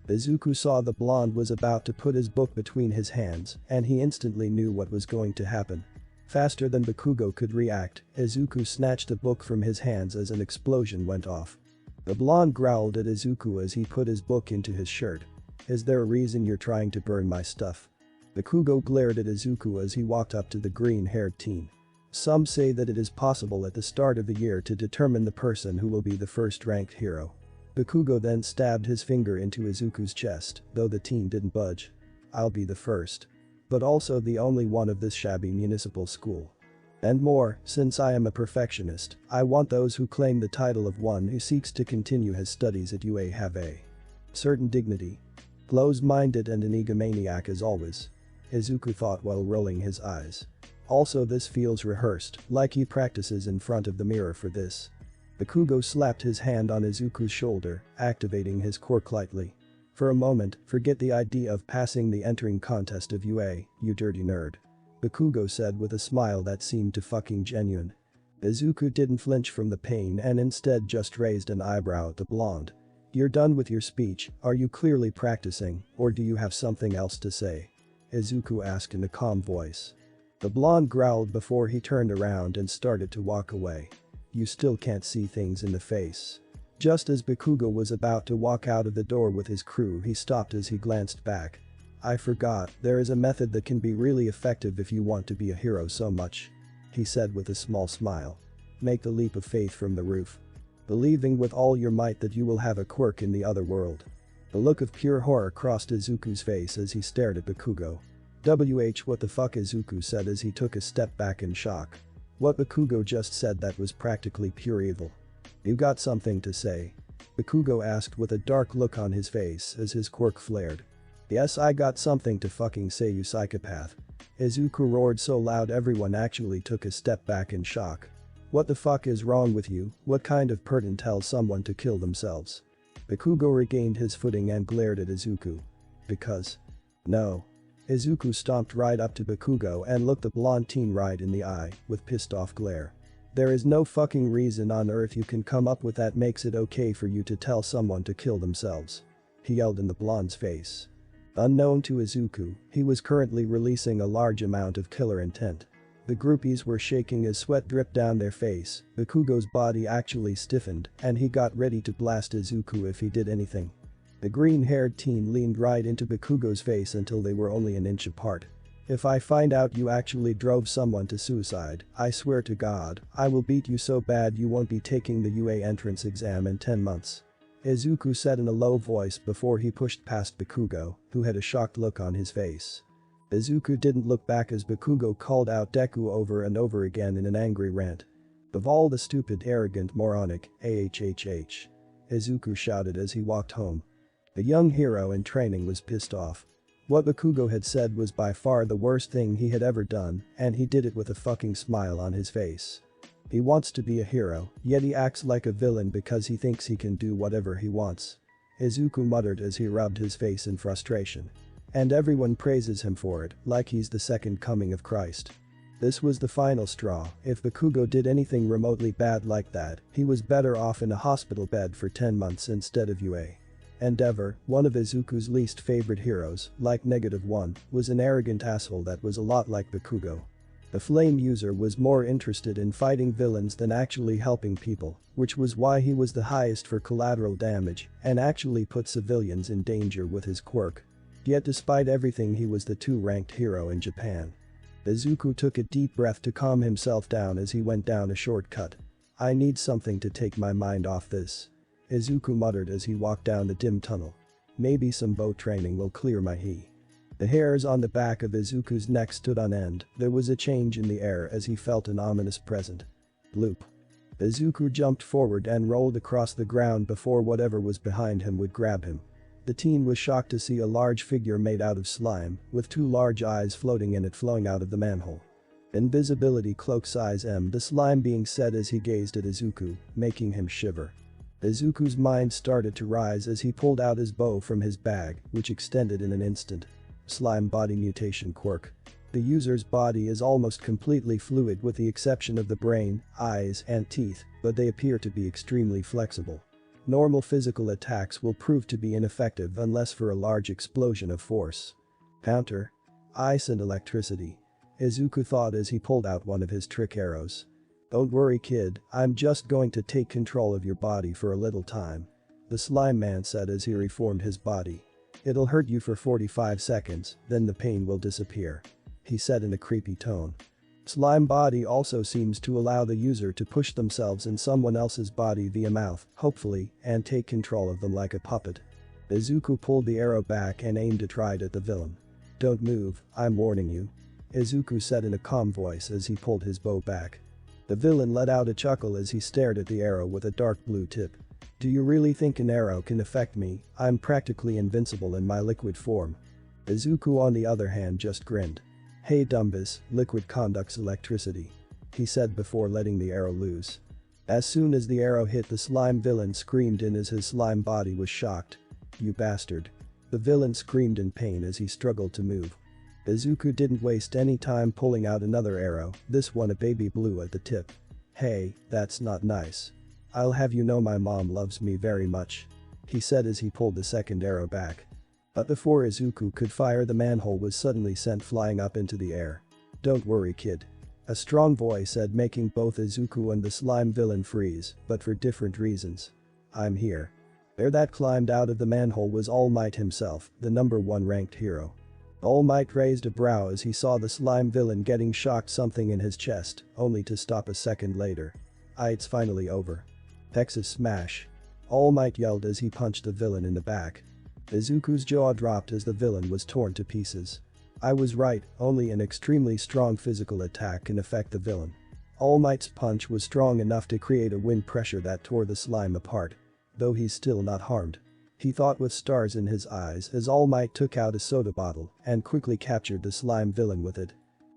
Izuku saw the blonde was about to put his book between his hands, and he instantly knew what was going to happen. Faster than Bakugo could react, Izuku snatched the book from his hands as an explosion went off. The blonde growled at Izuku as he put his book into his shirt. Is there a reason you're trying to burn my stuff? Bakugo glared at Izuku as he walked up to the green-haired teen. Some say that it is possible at the start of the year to determine the person who will be the first-ranked hero. Bakugo then stabbed his finger into Izuku's chest, though the teen didn't budge. I'll be the first. But also the only one of this shabby municipal school. And more, since I am a perfectionist, I want those who claim the title of one who seeks to continue his studies at UA have a certain dignity. Close-minded and an egomaniac as always. Izuku thought while rolling his eyes. Also, this feels rehearsed, like he practices in front of the mirror for this. Bakugo slapped his hand on Izuku's shoulder, activating his quirk lightly. For a moment, forget the idea of passing the entering contest of UA, you dirty nerd. Bakugo said with a smile that seemed to fucking genuine. Izuku didn't flinch from the pain and instead just raised an eyebrow at the blonde. You're done with your speech, are you clearly practicing, or do you have something else to say? Izuku asked in a calm voice. The blonde growled before he turned around and started to walk away. You still can't see things in the face. Just as Bakugo was about to walk out of the door with his crew, he stopped as he glanced back. I forgot, there is a method that can be really effective if you want to be a hero so much. He said with a small smile. Make the leap of faith from the roof. Believing with all your might that you will have a quirk in the other world. The look of pure horror crossed Izuku's face as he stared at Bakugo. What the fuck, Izuku said as he took a step back in shock. What Bakugo just said, that was practically pure evil. You got something to say? Bakugo asked with a dark look on his face as his quirk flared. Yes, I got something to fucking say, you psychopath. Izuku roared so loud everyone actually took a step back in shock. What the fuck is wrong with you? What kind of person tells someone to kill themselves? Bakugo regained his footing and glared at Izuku. Because. No. Izuku stomped right up to Bakugo and looked the blonde teen right in the eye, with pissed off glare. There is no fucking reason on earth you can come up with that makes it okay for you to tell someone to kill themselves. He yelled in the blonde's face. Unknown to Izuku, he was currently releasing a large amount of killer intent. The groupies were shaking as sweat dripped down their face, Bakugo's body actually stiffened, and he got ready to blast Izuku if he did anything. The green-haired teen leaned right into Bakugo's face until they were only an inch apart. If I find out you actually drove someone to suicide, I swear to God, I will beat you so bad you won't be taking the UA entrance exam in 10 months. Izuku said in a low voice before he pushed past Bakugo, who had a shocked look on his face. Izuku didn't look back as Bakugo called out Deku over and over again in an angry rant. Of all the stupid, arrogant, moronic, ahhh. Izuku shouted as he walked home. The young hero in training was pissed off. What Bakugo had said was by far the worst thing he had ever done, and he did it with a fucking smile on his face. He wants to be a hero, yet he acts like a villain because he thinks he can do whatever he wants. Izuku muttered as he rubbed his face in frustration. And everyone praises him for it, like he's the second coming of Christ. This was the final straw. If Bakugo did anything remotely bad like that, he was better off in a hospital bed for 10 months instead of UA. Endeavor, one of Izuku's least favorite heroes, like -1, was an arrogant asshole that was a lot like Bakugo. The flame user was more interested in fighting villains than actually helping people, which was why he was the highest for collateral damage and actually put civilians in danger with his quirk. Yet despite everything, he was the 2-ranked hero in Japan. Izuku took a deep breath to calm himself down as he went down a shortcut. I need something to take my mind off this. Izuku muttered as he walked down the dim tunnel. Maybe some boat training will clear my he. The hairs on the back of Izuku's neck stood on end. There was a change in the air as he felt an ominous presence. Bloop. Izuku jumped forward and rolled across the ground before whatever was behind him would grab him. The teen was shocked to see a large figure made out of slime, with 2 large eyes floating in it flowing out of the manhole. Invisibility cloak size M, the slime being said as he gazed at Izuku, making him shiver. Izuku's mind started to rise as he pulled out his bow from his bag, which extended in an instant. Slime body mutation quirk. The user's body is almost completely fluid with the exception of the brain, eyes, and teeth, but they appear to be extremely flexible. Normal physical attacks will prove to be ineffective unless for a large explosion of force. Counter. Ice and electricity. Izuku thought as he pulled out one of his trick arrows. Don't worry kid, I'm just going to take control of your body for a little time. The slime man said as he reformed his body. It'll hurt you for 45 seconds, then the pain will disappear. He said in a creepy tone. Slime body also seems to allow the user to push themselves in someone else's body via mouth, hopefully, and take control of them like a puppet. Izuku pulled the arrow back and aimed it right at the villain. Don't move, I'm warning you. Izuku said in a calm voice as he pulled his bow back. The villain let out a chuckle as he stared at the arrow with a dark blue tip. Do you really think an arrow can affect me? I'm practically invincible in my liquid form. Izuku on the other hand just grinned. Hey Dumbus, liquid conducts electricity. He said before letting the arrow loose. As soon as the arrow hit the slime, villain screamed in as his slime body was shocked. You bastard. The villain screamed in pain as he struggled to move. Izuku didn't waste any time pulling out another arrow, this one a baby blue at the tip. Hey, that's not nice. I'll have you know my mom loves me very much. He said as he pulled the second arrow back. But before Izuku could fire, the manhole was suddenly sent flying up into the air. Don't worry kid. A strong voice said, making both Izuku and the slime villain freeze, but for different reasons. I'm here. There that climbed out of the manhole was All Might himself, the #1 ranked hero. All Might raised a brow as he saw the slime villain getting shocked something in his chest, only to stop a second later. It's finally over. Texas smash. All Might yelled as he punched the villain in the back. Izuku's jaw dropped as the villain was torn to pieces. I was right, only an extremely strong physical attack can affect the villain. All Might's punch was strong enough to create a wind pressure that tore the slime apart. Though he's still not harmed. He thought with stars in his eyes as All Might took out a soda bottle and quickly captured the slime villain with it.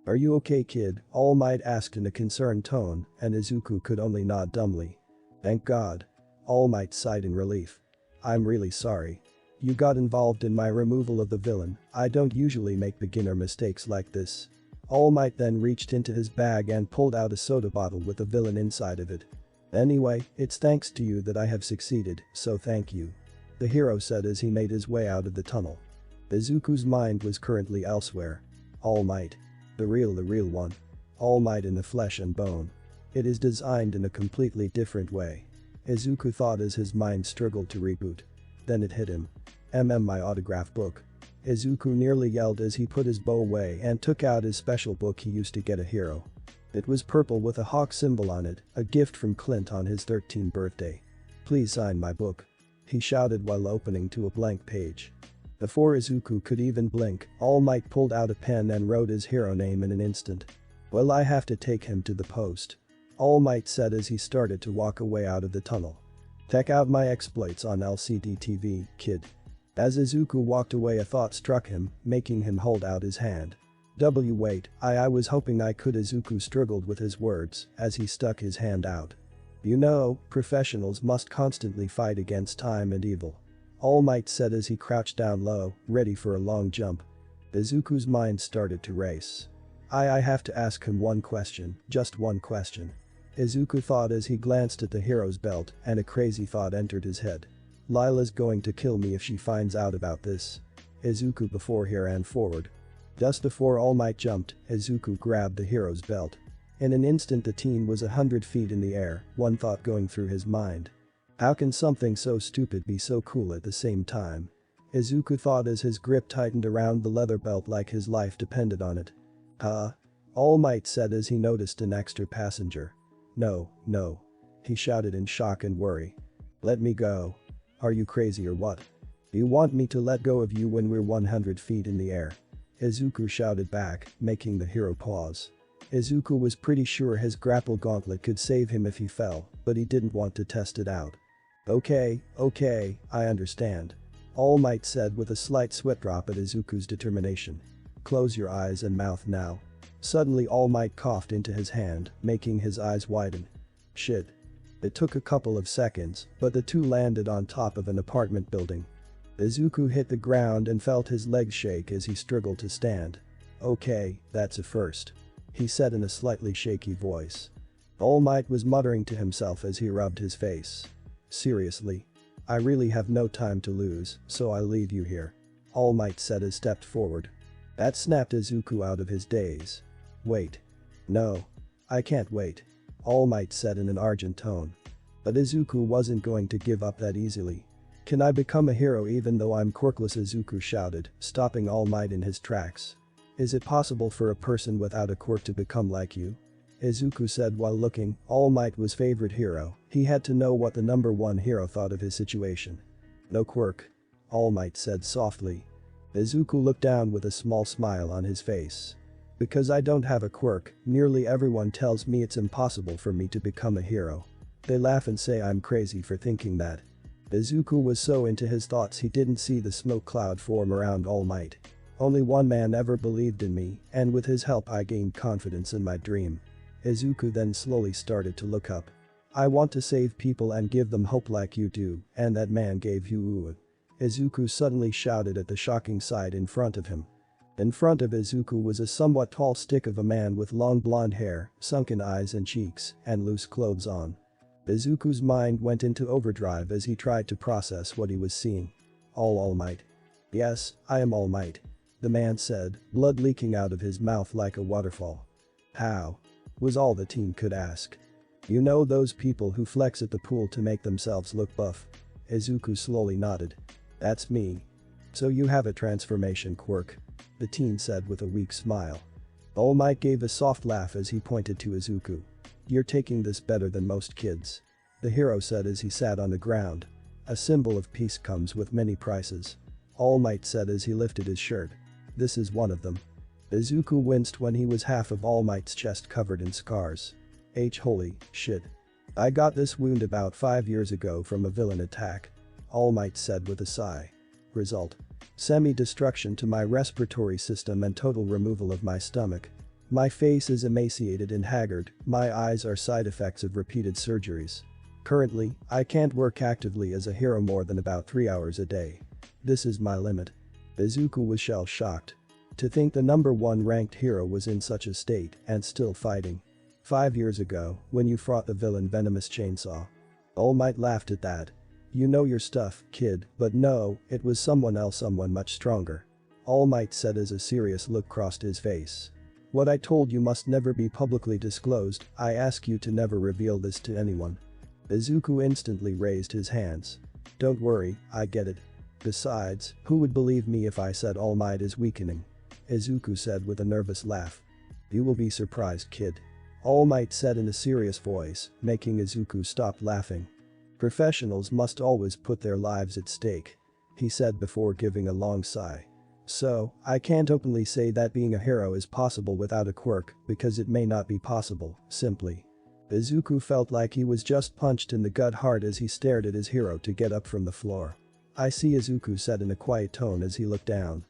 Are you okay kid? All Might asked in a concerned tone, and Izuku could only nod dumbly. Thank God. All Might sighed in relief. I'm really sorry. You got involved in my removal of the villain. I don't usually make beginner mistakes like this. All Might then reached into his bag and pulled out a soda bottle with the villain inside of it. Anyway, it's thanks to you that I have succeeded, so thank you. The hero said as he made his way out of the tunnel. Izuku's mind was currently elsewhere. All Might. The real one. All Might in the flesh and bone. It is designed in a completely different way. Izuku thought as his mind struggled to reboot. Then it hit him. My autograph book. Izuku nearly yelled as he put his bow away and took out his special book he used to get a hero. It was purple with a hawk symbol on it, a gift from Clint on his 13th birthday. Please sign my book. He shouted while opening to a blank page. Before Izuku could even blink, All Might pulled out a pen and wrote his hero name in an instant. Well, I have to take him to the post. All Might said as he started to walk away out of the tunnel. Check out my exploits on LCD TV, kid. As Izuku walked away, a thought struck him, making him hold out his hand. Wait, I was hoping I could. Izuku struggled with his words as he stuck his hand out. You know, professionals must constantly fight against time and evil. All Might said as he crouched down low, ready for a long jump. Izuku's mind started to race. I have to ask him one question, just one question. Izuku thought as he glanced at the hero's belt, and a crazy thought entered his head. Lila's going to kill me if she finds out about this. Izuku before he ran forward. Just before All Might jumped, Izuku grabbed the hero's belt. In an instant the teen was 100 feet in the air, one thought going through his mind. How can something so stupid be so cool at the same time? Izuku thought as his grip tightened around the leather belt like his life depended on it. Huh? All Might said as he noticed an extra passenger. No. He shouted in shock and worry. Let me go. Are you crazy or what? You want me to let go of you when we're 100 feet in the air? Izuku shouted back, making the hero pause. Izuku was pretty sure his grapple gauntlet could save him if he fell, but he didn't want to test it out. Okay, I understand. All Might said with a slight sweat drop at Izuku's determination. Close your eyes and mouth now. Suddenly All Might coughed into his hand, making his eyes widen. Shit. It took a couple of seconds, but the two landed on top of an apartment building. Izuku hit the ground and felt his legs shake as he struggled to stand. Okay, that's a first. He said in a slightly shaky voice. All Might was muttering to himself as he rubbed his face. Seriously. I really have no time to lose, so I'll leave you here. All Might said as stepped forward. That snapped Izuku out of his daze. Wait. No. I can't wait. All Might said in an urgent tone. But Izuku wasn't going to give up that easily. Can I become a hero even though I'm quirkless? Izuku shouted, stopping All Might in his tracks. Is it possible for a person without a quirk to become like you? Izuku said while looking. All Might was favorite hero. He had to know what the number one hero thought of his situation. No quirk. All Might said softly. Izuku looked down with a small smile on his face. Because I don't have a quirk, nearly everyone tells me it's impossible for me to become a hero. They laugh and say I'm crazy for thinking that. Izuku was so into his thoughts he didn't see the smoke cloud form around All Might. Only one man ever believed in me, and with his help I gained confidence in my dream. Izuku then slowly started to look up. I want to save people and give them hope like you do, and that man gave you. Izuku suddenly shouted at the shocking sight in front of him. In front of Izuku was a somewhat tall stick of a man with long blonde hair, sunken eyes and cheeks, and loose clothes on. Izuku's mind went into overdrive as he tried to process what he was seeing. All Might. Yes, I am All Might. The man said, blood leaking out of his mouth like a waterfall. How? Was all the teen could ask. You know those people who flex at the pool to make themselves look buff? Izuku slowly nodded. That's me. So you have a transformation quirk? The teen said with a weak smile. All Might gave a soft laugh as he pointed to Izuku. You're taking this better than most kids. The hero said as he sat on the ground. A symbol of peace comes with many prices. All Might said as he lifted his shirt. This is one of them. Izuku winced when he was half of All Might's chest covered in scars. Holy shit. I got this wound about 5 years ago from a villain attack. All Might said with a sigh. Result. Semi-destruction to my respiratory system and total removal of my stomach. My face is emaciated and haggard, my eyes are side effects of repeated surgeries. Currently, I can't work actively as a hero more than about 3 hours a day. This is my limit. Izuku was shell-shocked. To think the number one ranked hero was in such a state and still fighting. 5 years ago, when you fought the villain Venomous Chainsaw. All Might laughed at that. You know your stuff, kid, but no, it was someone else, someone much stronger. All Might said as a serious look crossed his face. What I told you must never be publicly disclosed, I ask you to never reveal this to anyone. Izuku instantly raised his hands. Don't worry, I get it. Besides, who would believe me if I said All Might is weakening? Izuku said with a nervous laugh. You will be surprised, kid. All Might said in a serious voice, making Izuku stop laughing. Professionals must always put their lives at stake. He said before giving a long sigh. So, I can't openly say that being a hero is possible without a quirk because it may not be possible, simply. Izuku felt like he was just punched in the gut hard as he stared at his hero to get up from the floor. I see, Izuku said in a quiet tone as he looked down.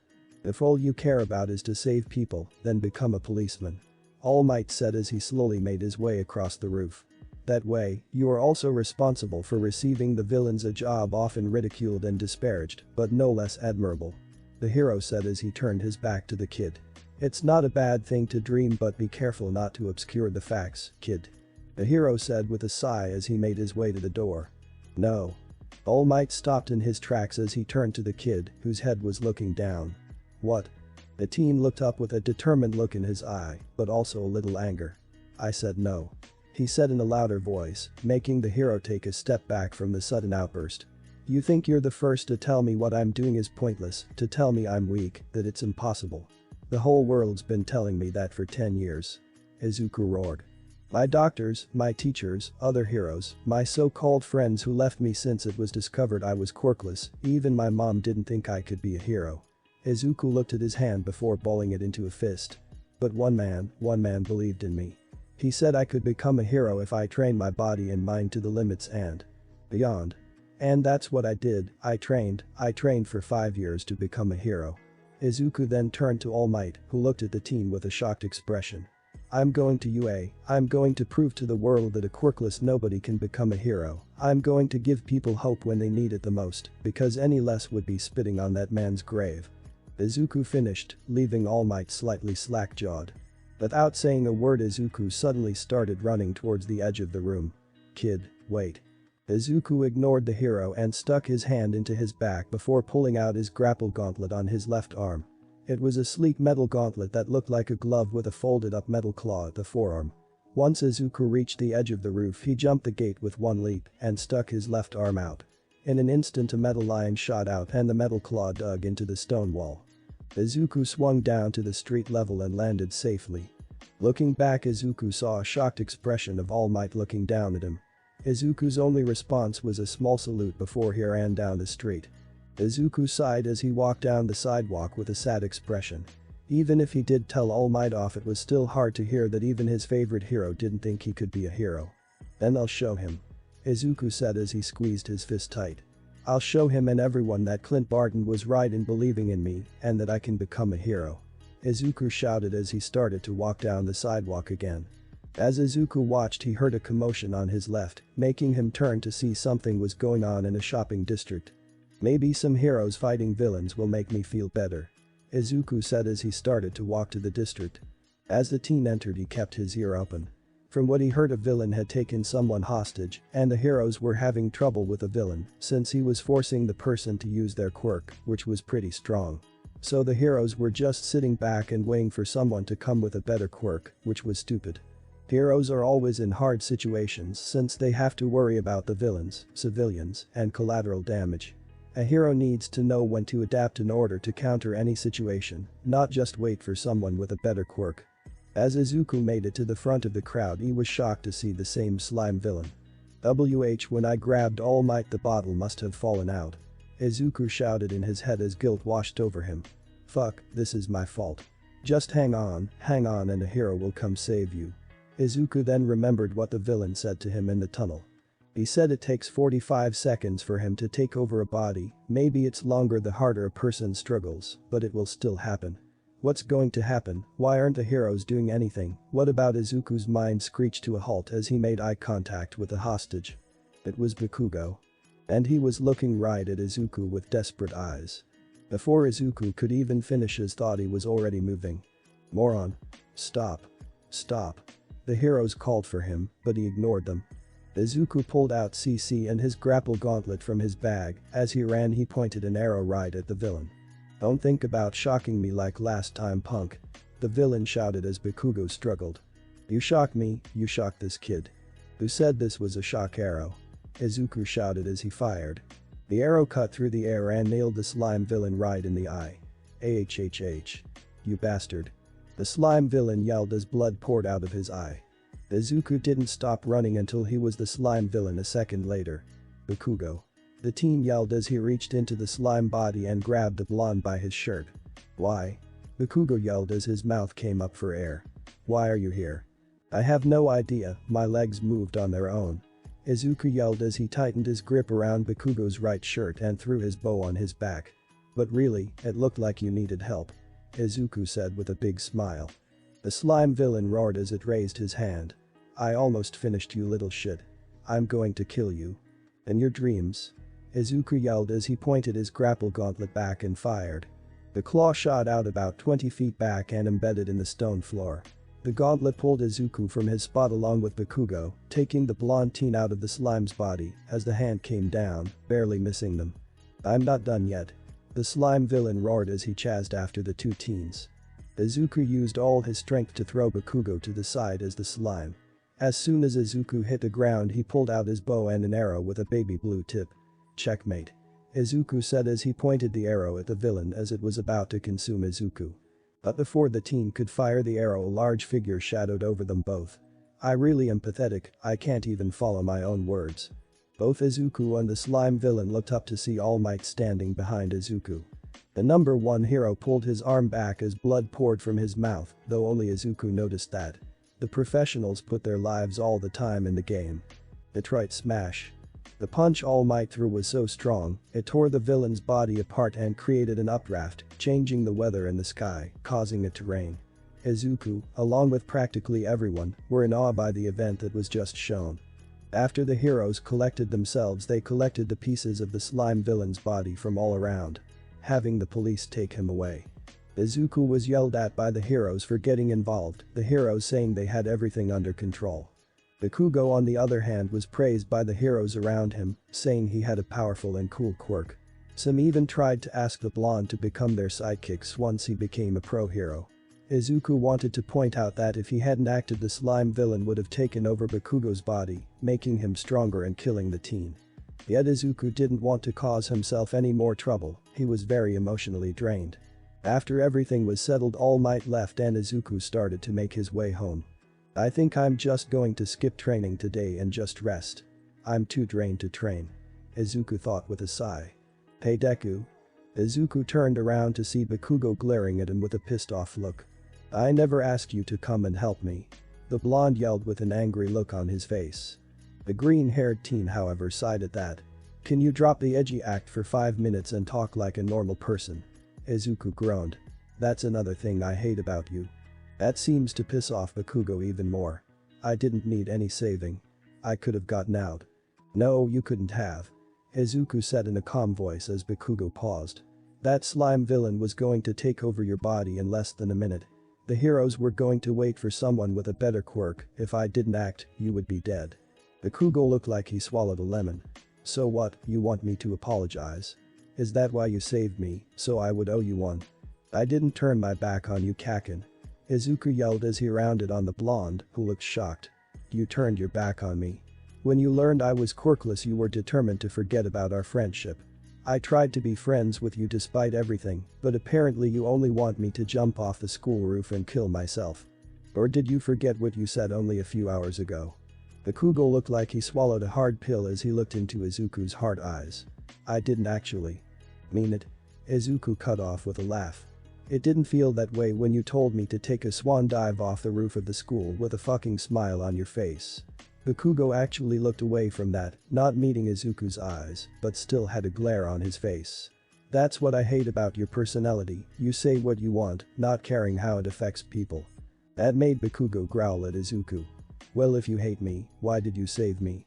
If all you care about is to save people, then become a policeman. All Might said as he slowly made his way across the roof. That way, you are also responsible for receiving the villains, a job often ridiculed and disparaged, but no less admirable. The hero said as he turned his back to the kid. It's not a bad thing to dream, but be careful not to obscure the facts, kid. The hero said with a sigh as he made his way to the door. No. All Might stopped in his tracks as he turned to the kid, whose head was looking down. What? The teen looked up with a determined look in his eye, but also a little anger. I said no. He said in a louder voice, making the hero take a step back from the sudden outburst. You think you're the first to tell me what I'm doing is pointless, to tell me I'm weak, that it's impossible. The whole world's been telling me that for 10 years. Izuku roared. My doctors, my teachers, other heroes, my so-called friends who left me since it was discovered I was quirkless, even my mom didn't think I could be a hero. Izuku looked at his hand before balling it into a fist. But one man believed in me. He said I could become a hero if I trained my body and mind to the limits and beyond. And that's what I did. I trained for 5 years to become a hero. Izuku then turned to All Might, who looked at the teen with a shocked expression. I'm going to prove to the world that a quirkless nobody can become a hero. I'm going to give people hope when they need it the most, because any less would be spitting on that man's grave. Izuku finished, leaving All Might slightly slack-jawed. Without saying a word, Izuku suddenly started running towards the edge of the room. Kid, wait. Izuku ignored the hero and stuck his hand into his back before pulling out his grapple gauntlet on his left arm. It was a sleek metal gauntlet that looked like a glove with a folded-up metal claw at the forearm. Once Izuku reached the edge of the roof, he jumped the gate with one leap and stuck his left arm out. In an instant, a metal line shot out and the metal claw dug into the stone wall. Izuku swung down to the street level and landed safely. Looking back, Izuku saw a shocked expression of All Might looking down at him. Izuku's only response was a small salute before he ran down the street. Izuku sighed as he walked down the sidewalk with a sad expression. Even if he did tell All Might off, it was still hard to hear that even his favorite hero didn't think he could be a hero. Then I'll show him. Izuku said as he squeezed his fist tight. I'll show him and everyone that Clint Barton was right in believing in me and that I can become a hero. Izuku shouted as he started to walk down the sidewalk again. As Izuku watched, he heard a commotion on his left, making him turn to see something was going on in a shopping district. Maybe some heroes fighting villains will make me feel better. Izuku said as he started to walk to the district. As the teen entered, he kept his ear open. From what he heard, a villain had taken someone hostage and the heroes were having trouble with the villain since he was forcing the person to use their quirk, which was pretty strong. So the heroes were just sitting back and waiting for someone to come with a better quirk, which was stupid. Heroes are always in hard situations since they have to worry about the villains, civilians, and collateral damage. A hero needs to know when to adapt in order to counter any situation, not just wait for someone with a better quirk. As Izuku made it to the front of the crowd, he was shocked to see the same slime villain. When I grabbed All Might, the bottle must have fallen out. Izuku shouted in his head as guilt washed over him. Fuck, this is my fault. Just hang on, and a hero will come save you. Izuku then remembered what the villain said to him in the tunnel. He said it takes 45 seconds for him to take over a body, maybe it's longer the harder a person struggles, but it will still happen. What's going to happen? Why aren't the heroes doing anything? What about? Izuku's mind screeched to a halt as he made eye contact with the hostage. It was Bakugo. And he was looking right at Izuku with desperate eyes. Before Izuku could even finish his thought, he was already moving. Moron. Stop. Stop. The heroes called for him, but he ignored them. Izuku pulled out CC and his grapple gauntlet from his bag. As he ran, he pointed an arrow right at the villain. Don't think about shocking me like last time, punk. The villain shouted as Bakugo struggled. You shock me, you shock this kid. Who said this was a shock arrow? Izuku shouted as he fired. The arrow cut through the air and nailed the slime villain right in the eye. AHHH. You bastard. The slime villain yelled as blood poured out of his eye. Izuku didn't stop running until he was the slime villain a second later. Bakugo. The teen yelled as he reached into the slime body and grabbed the blonde by his shirt. Why? Bakugo yelled as his mouth came up for air. Why are you here? I have no idea, my legs moved on their own. Izuku yelled as he tightened his grip around Bakugo's right shirt and threw his bow on his back. But really, it looked like you needed help. Izuku said with a big smile. The slime villain roared as it raised his hand. I almost finished, you little shit. I'm going to kill you. In your dreams. Izuku yelled as he pointed his grapple gauntlet back and fired. The claw shot out about 20 feet back and embedded in the stone floor. The gauntlet pulled Izuku from his spot along with Bakugo, taking the blonde teen out of the slime's body as the hand came down, barely missing them. I'm not done yet. The slime villain roared as he chased after the two teens. Izuku used all his strength to throw Bakugo to the side as the slime. As soon as Izuku hit the ground, he pulled out his bow and an arrow with a baby blue tip. Checkmate. Izuku said as he pointed the arrow at the villain as it was about to consume Izuku. But before the teen could fire the arrow, a large figure shadowed over them both. I really am pathetic, I can't even follow my own words. Both Izuku and the slime villain looked up to see All Might standing behind Izuku. The number 1 hero pulled his arm back as blood poured from his mouth, though only Izuku noticed that. The professionals put their lives all the time in the game. Detroit Smash. The punch All Might threw was so strong, it tore the villain's body apart and created an updraft, changing the weather in the sky, causing it to rain. Izuku, along with practically everyone, were in awe by the event that was just shown. After the heroes collected themselves, they collected the pieces of the slime villain's body from all around, having the police take him away. Izuku was yelled at by the heroes for getting involved, the heroes saying they had everything under control. Bakugo on the other hand was praised by the heroes around him, saying he had a powerful and cool quirk. Some even tried to ask the blonde to become their sidekicks once he became a pro hero. Izuku wanted to point out that if he hadn't acted, the slime villain would have taken over Bakugo's body, making him stronger and killing the teen. Yet Izuku didn't want to cause himself any more trouble, he was very emotionally drained. After everything was settled, All Might left and Izuku started to make his way home. I think I'm just going to skip training today and just rest. I'm too drained to train. Izuku thought with a sigh. Hey Deku. Izuku turned around to see Bakugo glaring at him with a pissed off look. I never asked you to come and help me. The blonde yelled with an angry look on his face. The green-haired teen however sighed at that. Can you drop the edgy act for 5 minutes and talk like a normal person? Izuku groaned. That's another thing I hate about you. That seems to piss off Bakugo even more. I didn't need any saving. I could have gotten out. No, you couldn't have. Izuku said in a calm voice as Bakugo paused. That slime villain was going to take over your body in less than a minute. The heroes were going to wait for someone with a better quirk. If I didn't act, you would be dead. Bakugo looked like he swallowed a lemon. So what, you want me to apologize? Is that why you saved me, so I would owe you one? I didn't turn my back on you, Kakin. Izuku yelled as he rounded on the blonde, who looked shocked. You turned your back on me. When you learned I was quirkless, you were determined to forget about our friendship. I tried to be friends with you despite everything, but apparently you only want me to jump off the school roof and kill myself. Or did you forget what you said only a few hours ago? Bakugo looked like he swallowed a hard pill as he looked into Izuku's hard eyes. I didn't actually mean it. Izuku cut off with a laugh. It didn't feel that way when you told me to take a swan dive off the roof of the school with a fucking smile on your face. Bakugo actually looked away from that, not meeting Izuku's eyes, but still had a glare on his face. That's what I hate about your personality, you say what you want, not caring how it affects people. That made Bakugo growl at Izuku. Well, if you hate me, why did you save me?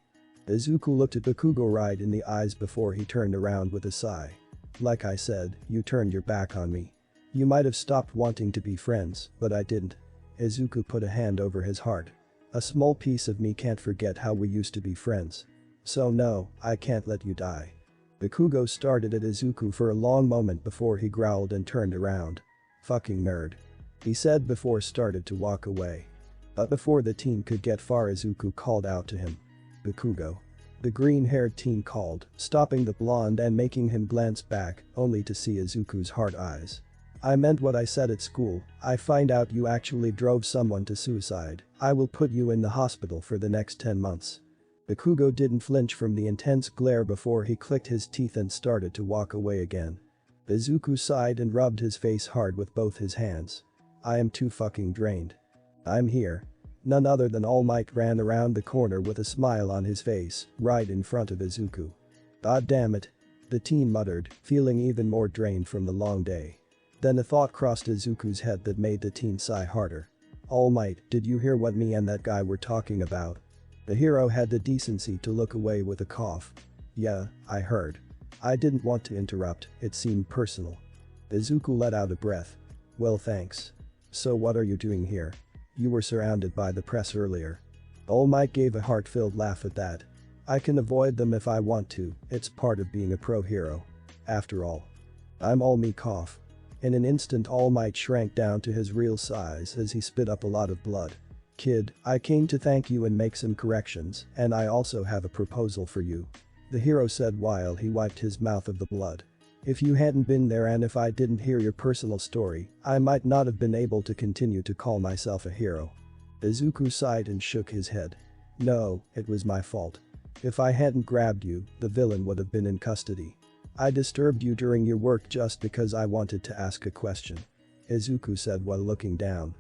Izuku looked at Bakugo right in the eyes before he turned around with a sigh. Like I said, you turned your back on me. You might have stopped wanting to be friends, but I didn't. Izuku put a hand over his heart. A small piece of me can't forget how we used to be friends. So no, I can't let you die. Bakugo stared at Izuku for a long moment before he growled and turned around. Fucking nerd. He said before started to walk away. But before the teen could get far, Izuku called out to him. Bakugo. The green-haired teen called, stopping the blonde and making him glance back, only to see Izuku's hard eyes. I meant what I said at school. I find out you actually drove someone to suicide. I will put you in the hospital for the next 10 months. Bakugo didn't flinch from the intense glare before he clicked his teeth and started to walk away again. Izuku sighed and rubbed his face hard with both his hands. I am too fucking drained. I'm here. None other than All Might ran around the corner with a smile on his face, right in front of Izuku. God damn it. The teen muttered, feeling even more drained from the long day. Then a thought crossed Izuku's head that made the teen sigh harder. All Might, did you hear what me and that guy were talking about? The hero had the decency to look away with a cough. Yeah, I heard. I didn't want to interrupt, it seemed personal. Izuku let out a breath. Well, thanks. So what are you doing here? You were surrounded by the press earlier. All Might gave a heart-filled laugh at that. I can avoid them if I want to, it's part of being a pro hero. After all. I'm All Me cough. In an instant All Might shrank down to his real size as he spit up a lot of blood. Kid, I came to thank you and make some corrections, and I also have a proposal for you. The hero said while he wiped his mouth of the blood. If you hadn't been there and if I didn't hear your personal story, I might not have been able to continue to call myself a hero. Izuku sighed and shook his head. No, it was my fault. If I hadn't grabbed you, the villain would have been in custody. I disturbed you during your work just because I wanted to ask a question. Izuku said while looking down.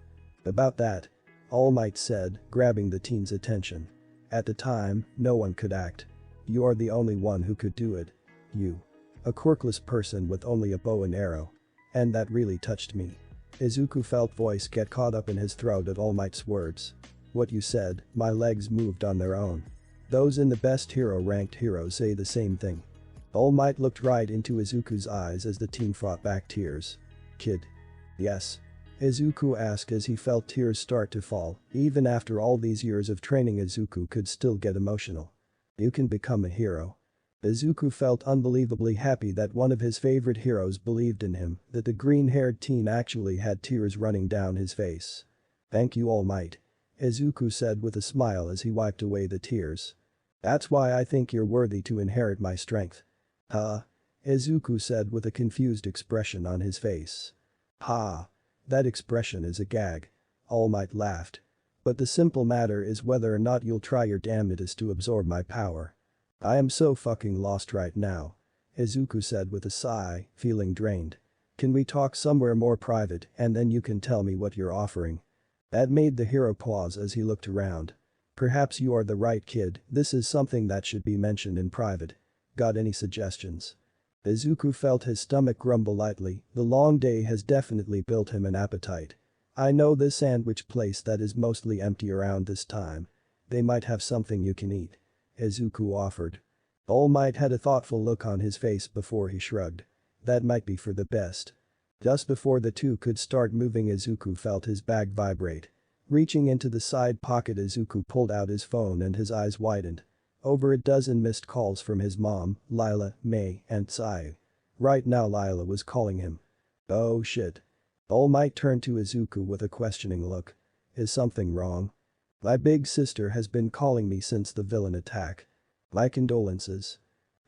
About that. All Might said, grabbing the teen's attention. At the time, no one could act. You're the only one who could do it. You. A quirkless person with only a bow and arrow. And that really touched me. Izuku felt voice get caught up in his throat at All Might's words. What you said, my legs moved on their own. Those in the best hero ranked heroes say the same thing. All Might looked right into Izuku's eyes as the teen fought back tears. Kid. Yes. Izuku asked as he felt tears start to fall. Even after all these years of training, Izuku could still get emotional. You can become a hero. Izuku felt unbelievably happy that one of his favorite heroes believed in him, that the green-haired teen actually had tears running down his face. Thank you, All Might. Izuku said with a smile as he wiped away the tears. That's why I think you're worthy to inherit my strength. Huh? Izuku said with a confused expression on his face. Ha. That expression is a gag. All Might laughed. But the simple matter is whether or not you'll try your damnedest to absorb my power. I am so fucking lost right now. Izuku said with a sigh, feeling drained. Can we talk somewhere more private and then you can tell me what you're offering? That made the hero pause as he looked around. Perhaps you are the right kid, this is something that should be mentioned in private. Got any suggestions? Izuku felt his stomach grumble lightly, the long day has definitely built him an appetite. I know this sandwich place that is mostly empty around this time. They might have something you can eat. Izuku offered. All Might had a thoughtful look on his face before he shrugged. That might be for the best. Just before the two could start moving, Izuku felt his bag vibrate. Reaching into the side pocket, Izuku pulled out his phone and his eyes widened. Over a dozen missed calls from his mom, Lila, May, and Sai. Right now Lila was calling him. Oh shit. All Might turned to Izuku with a questioning look. Is something wrong? My big sister has been calling me since the villain attack. My condolences.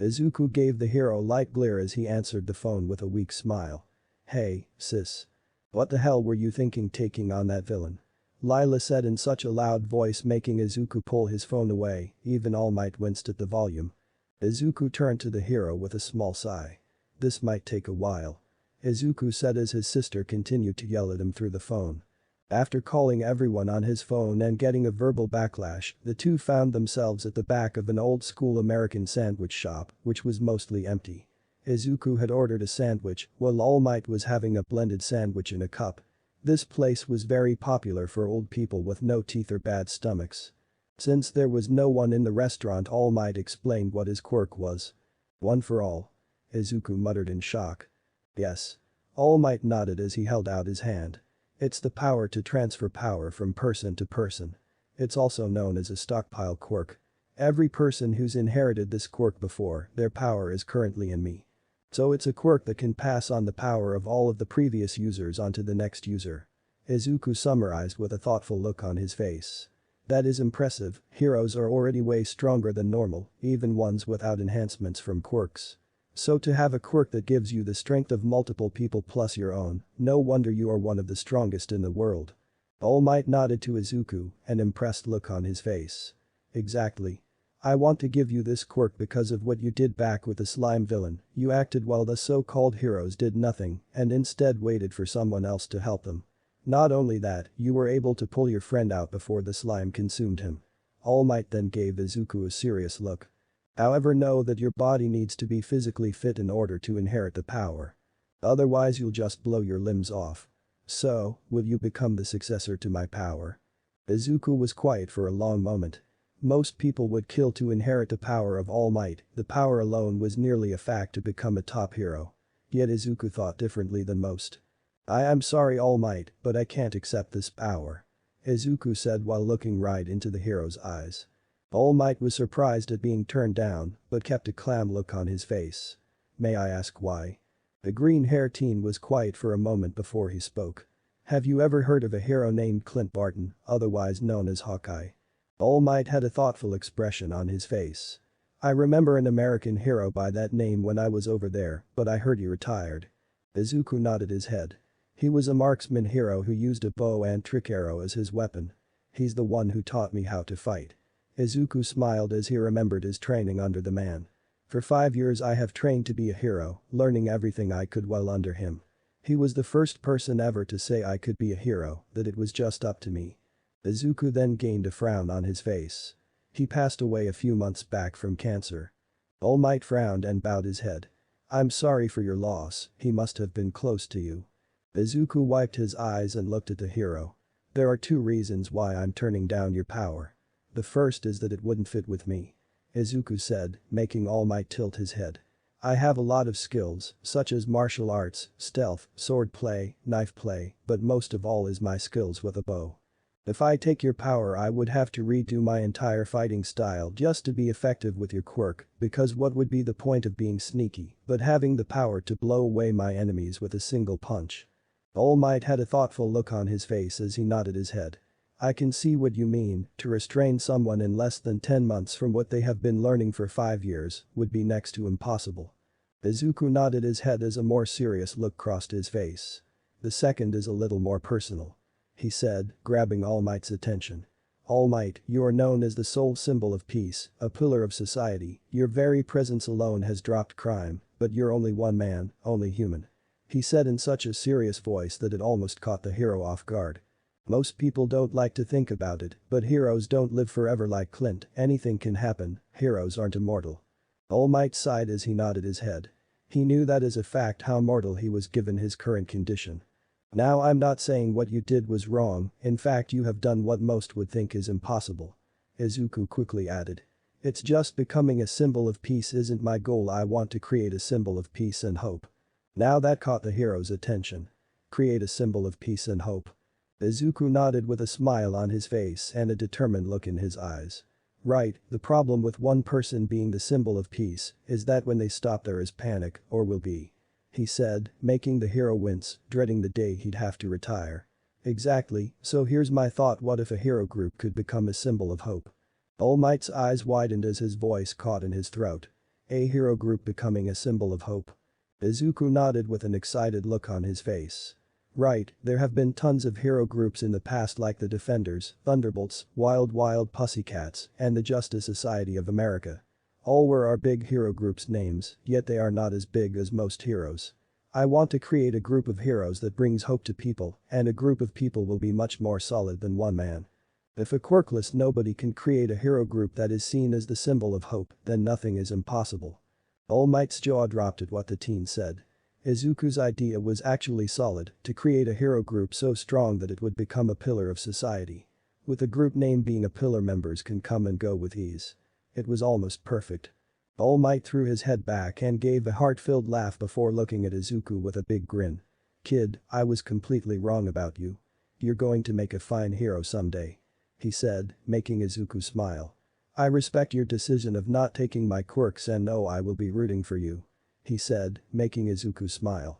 Izuku gave the hero light glare as he answered the phone with a weak smile. Hey, sis. What the hell were you thinking taking on that villain? Lila said in such a loud voice, making Izuku pull his phone away. Even All Might winced at the volume. Izuku turned to the hero with a small sigh. This might take a while. Izuku said as his sister continued to yell at him through the phone. After calling everyone on his phone and getting a verbal backlash, the two found themselves at the back of an old-school American sandwich shop, which was mostly empty. Izuku had ordered a sandwich, while All Might was having a blended sandwich in a cup. This place was very popular for old people with no teeth or bad stomachs. Since there was no one in the restaurant, All Might explained what his quirk was. One for all. Izuku muttered in shock. Yes. All Might nodded as he held out his hand. It's the power to transfer power from person to person. It's also known as a stockpile quirk. Every person who's inherited this quirk before, their power is currently in me. So it's a quirk that can pass on the power of all of the previous users onto the next user. Izuku summarized with a thoughtful look on his face. That is impressive, heroes are already way stronger than normal, even ones without enhancements from quirks. So to have a quirk that gives you the strength of multiple people plus your own, no wonder you are one of the strongest in the world. All Might nodded to Izuku, an impressed look on his face. Exactly. I want to give you this quirk because of what you did back with the slime villain. You acted while the so-called heroes did nothing and instead waited for someone else to help them. Not only that, you were able to pull your friend out before the slime consumed him. All Might then gave Izuku a serious look. However, know that your body needs to be physically fit in order to inherit the power. Otherwise you'll just blow your limbs off. So, will you become the successor to my power? Izuku was quiet for a long moment. Most people would kill to inherit the power of All Might, the power alone was nearly a fact to become a top hero. Yet Izuku thought differently than most. I am sorry All Might, but I can't accept this power. Izuku said while looking right into the hero's eyes. All Might was surprised at being turned down, but kept a calm look on his face. May I ask why? The green-haired teen was quiet for a moment before he spoke. Have you ever heard of a hero named Clint Barton, otherwise known as Hawkeye? All Might had a thoughtful expression on his face. I remember an American hero by that name when I was over there, but I heard he retired. Izuku nodded his head. He was a marksman hero who used a bow and trick arrow as his weapon. He's the one who taught me how to fight. Izuku smiled as he remembered his training under the man. For 5 years I have trained to be a hero, learning everything I could while under him. He was the first person ever to say I could be a hero, that it was just up to me. Izuku then gained a frown on his face. He passed away a few months back from cancer. All Might frowned and bowed his head. I'm sorry for your loss, he must have been close to you. Izuku wiped his eyes and looked at the hero. There are 2 reasons why I'm turning down your power. The first is that it wouldn't fit with me. Izuku said, making All Might tilt his head. I have a lot of skills, such as martial arts, stealth, sword play, knife play, but most of all is my skills with a bow. If I take your power I would have to redo my entire fighting style just to be effective with your quirk, because what would be the point of being sneaky, but having the power to blow away my enemies with a single punch. All Might had a thoughtful look on his face as he nodded his head. I can see what you mean, to restrain someone in less than 10 months from what they have been learning for 5 years would be next to impossible. Izuku nodded his head as a more serious look crossed his face. The second is a little more personal. He said, grabbing All Might's attention. All Might, you are known as the sole symbol of peace, a pillar of society, your very presence alone has dropped crime, but you're only one man, only human. He said in such a serious voice that it almost caught the hero off guard. Most people don't like to think about it, but heroes don't live forever like Clint, anything can happen, heroes aren't immortal. All Might sighed as he nodded his head. He knew that as a fact how mortal he was given his current condition. Now I'm not saying what you did was wrong, in fact you have done what most would think is impossible. Izuku quickly added. It's just becoming a symbol of peace isn't my goal, I want to create a symbol of peace and hope. Now that caught the hero's attention. Create a symbol of peace and hope. Izuku nodded with a smile on his face and a determined look in his eyes. Right, the problem with one person being the symbol of peace is that when they stop there is panic, or will be. He said, making the hero wince, dreading the day he'd have to retire. Exactly, so here's my thought, what if a hero group could become a symbol of hope? All Might's eyes widened as his voice caught in his throat. A hero group becoming a symbol of hope. Izuku nodded with an excited look on his face. Right, there have been tons of hero groups in the past like the Defenders, Thunderbolts, Wild Pussycats, and the Justice Society of America. All were our big hero groups' names, yet they are not as big as most heroes. I want to create a group of heroes that brings hope to people, and a group of people will be much more solid than one man. If a quirkless nobody can create a hero group that is seen as the symbol of hope, then nothing is impossible. All Might's jaw dropped at what the teen said. Izuku's idea was actually solid, to create a hero group so strong that it would become a pillar of society. With a group name being a pillar, members can come and go with ease. It was almost perfect. All Might threw his head back and gave a heart-filled laugh before looking at Izuku with a big grin. Kid, I was completely wrong about you. You're going to make a fine hero someday. He said, making Izuku smile. I respect your decision of not taking my quirks and know I will be rooting for you. He said, making Izuku smile.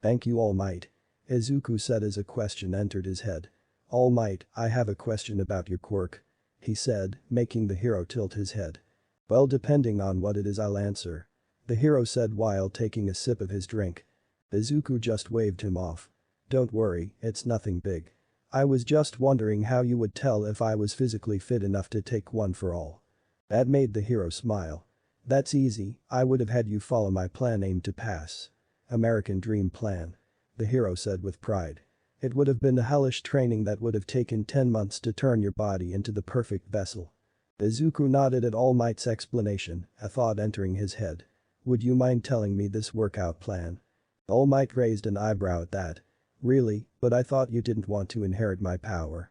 Thank you All Might. Izuku said as a question entered his head. All Might, I have a question about your quirk. He said, making the hero tilt his head. Well, depending on what it is I'll answer. The hero said while taking a sip of his drink. Izuku just waved him off. Don't worry, it's nothing big. I was just wondering how you would tell if I was physically fit enough to take one for all. That made the hero smile. That's easy, I would have had you follow my plan aimed to pass. American dream plan. The hero said with pride. It would have been a hellish training that would have taken 10 months to turn your body into the perfect vessel. Izuku nodded at All Might's explanation, a thought entering his head. Would you mind telling me this workout plan? All Might raised an eyebrow at that. Really, but I thought you didn't want to inherit my power.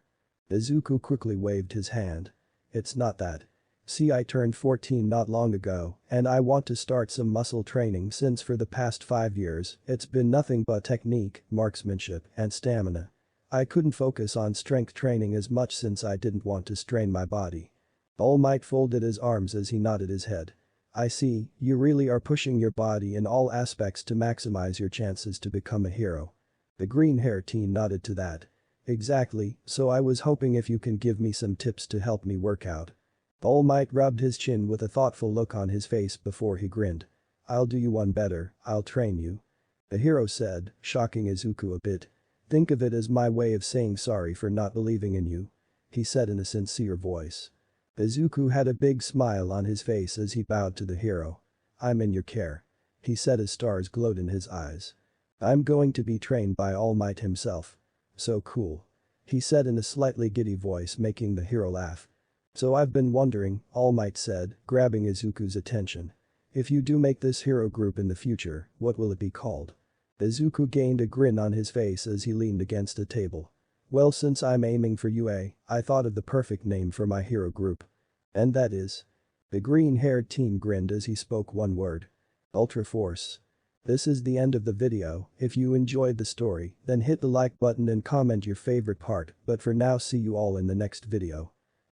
Izuku quickly waved his hand. It's not that. See, I turned 14 not long ago, and I want to start some muscle training since for the past 5 years, it's been nothing but technique, marksmanship, and stamina. I couldn't focus on strength training as much since I didn't want to strain my body. All Might folded his arms as he nodded his head. I see, you really are pushing your body in all aspects to maximize your chances to become a hero. The green-haired teen nodded to that. Exactly, so I was hoping if you can give me some tips to help me work out. All Might rubbed his chin with a thoughtful look on his face before he grinned. I'll do you one better, I'll train you. The hero said, shocking Izuku a bit. Think of it as my way of saying sorry for not believing in you. He said in a sincere voice. Izuku had a big smile on his face as he bowed to the hero. I'm in your care. He said as stars glowed in his eyes. I'm going to be trained by All Might himself. So cool. He said in a slightly giddy voice, making the hero laugh. So I've been wondering, All Might said, grabbing Izuku's attention. If you do make this hero group in the future, what will it be called? Izuku gained a grin on his face as he leaned against a table. Well, since I'm aiming for UA, I thought of the perfect name for my hero group. And that is? The green-haired teen grinned as he spoke one word. Ultra Force. This is the end of the video. If you enjoyed the story, then hit the like button and comment your favorite part, but for now, see you all in the next video.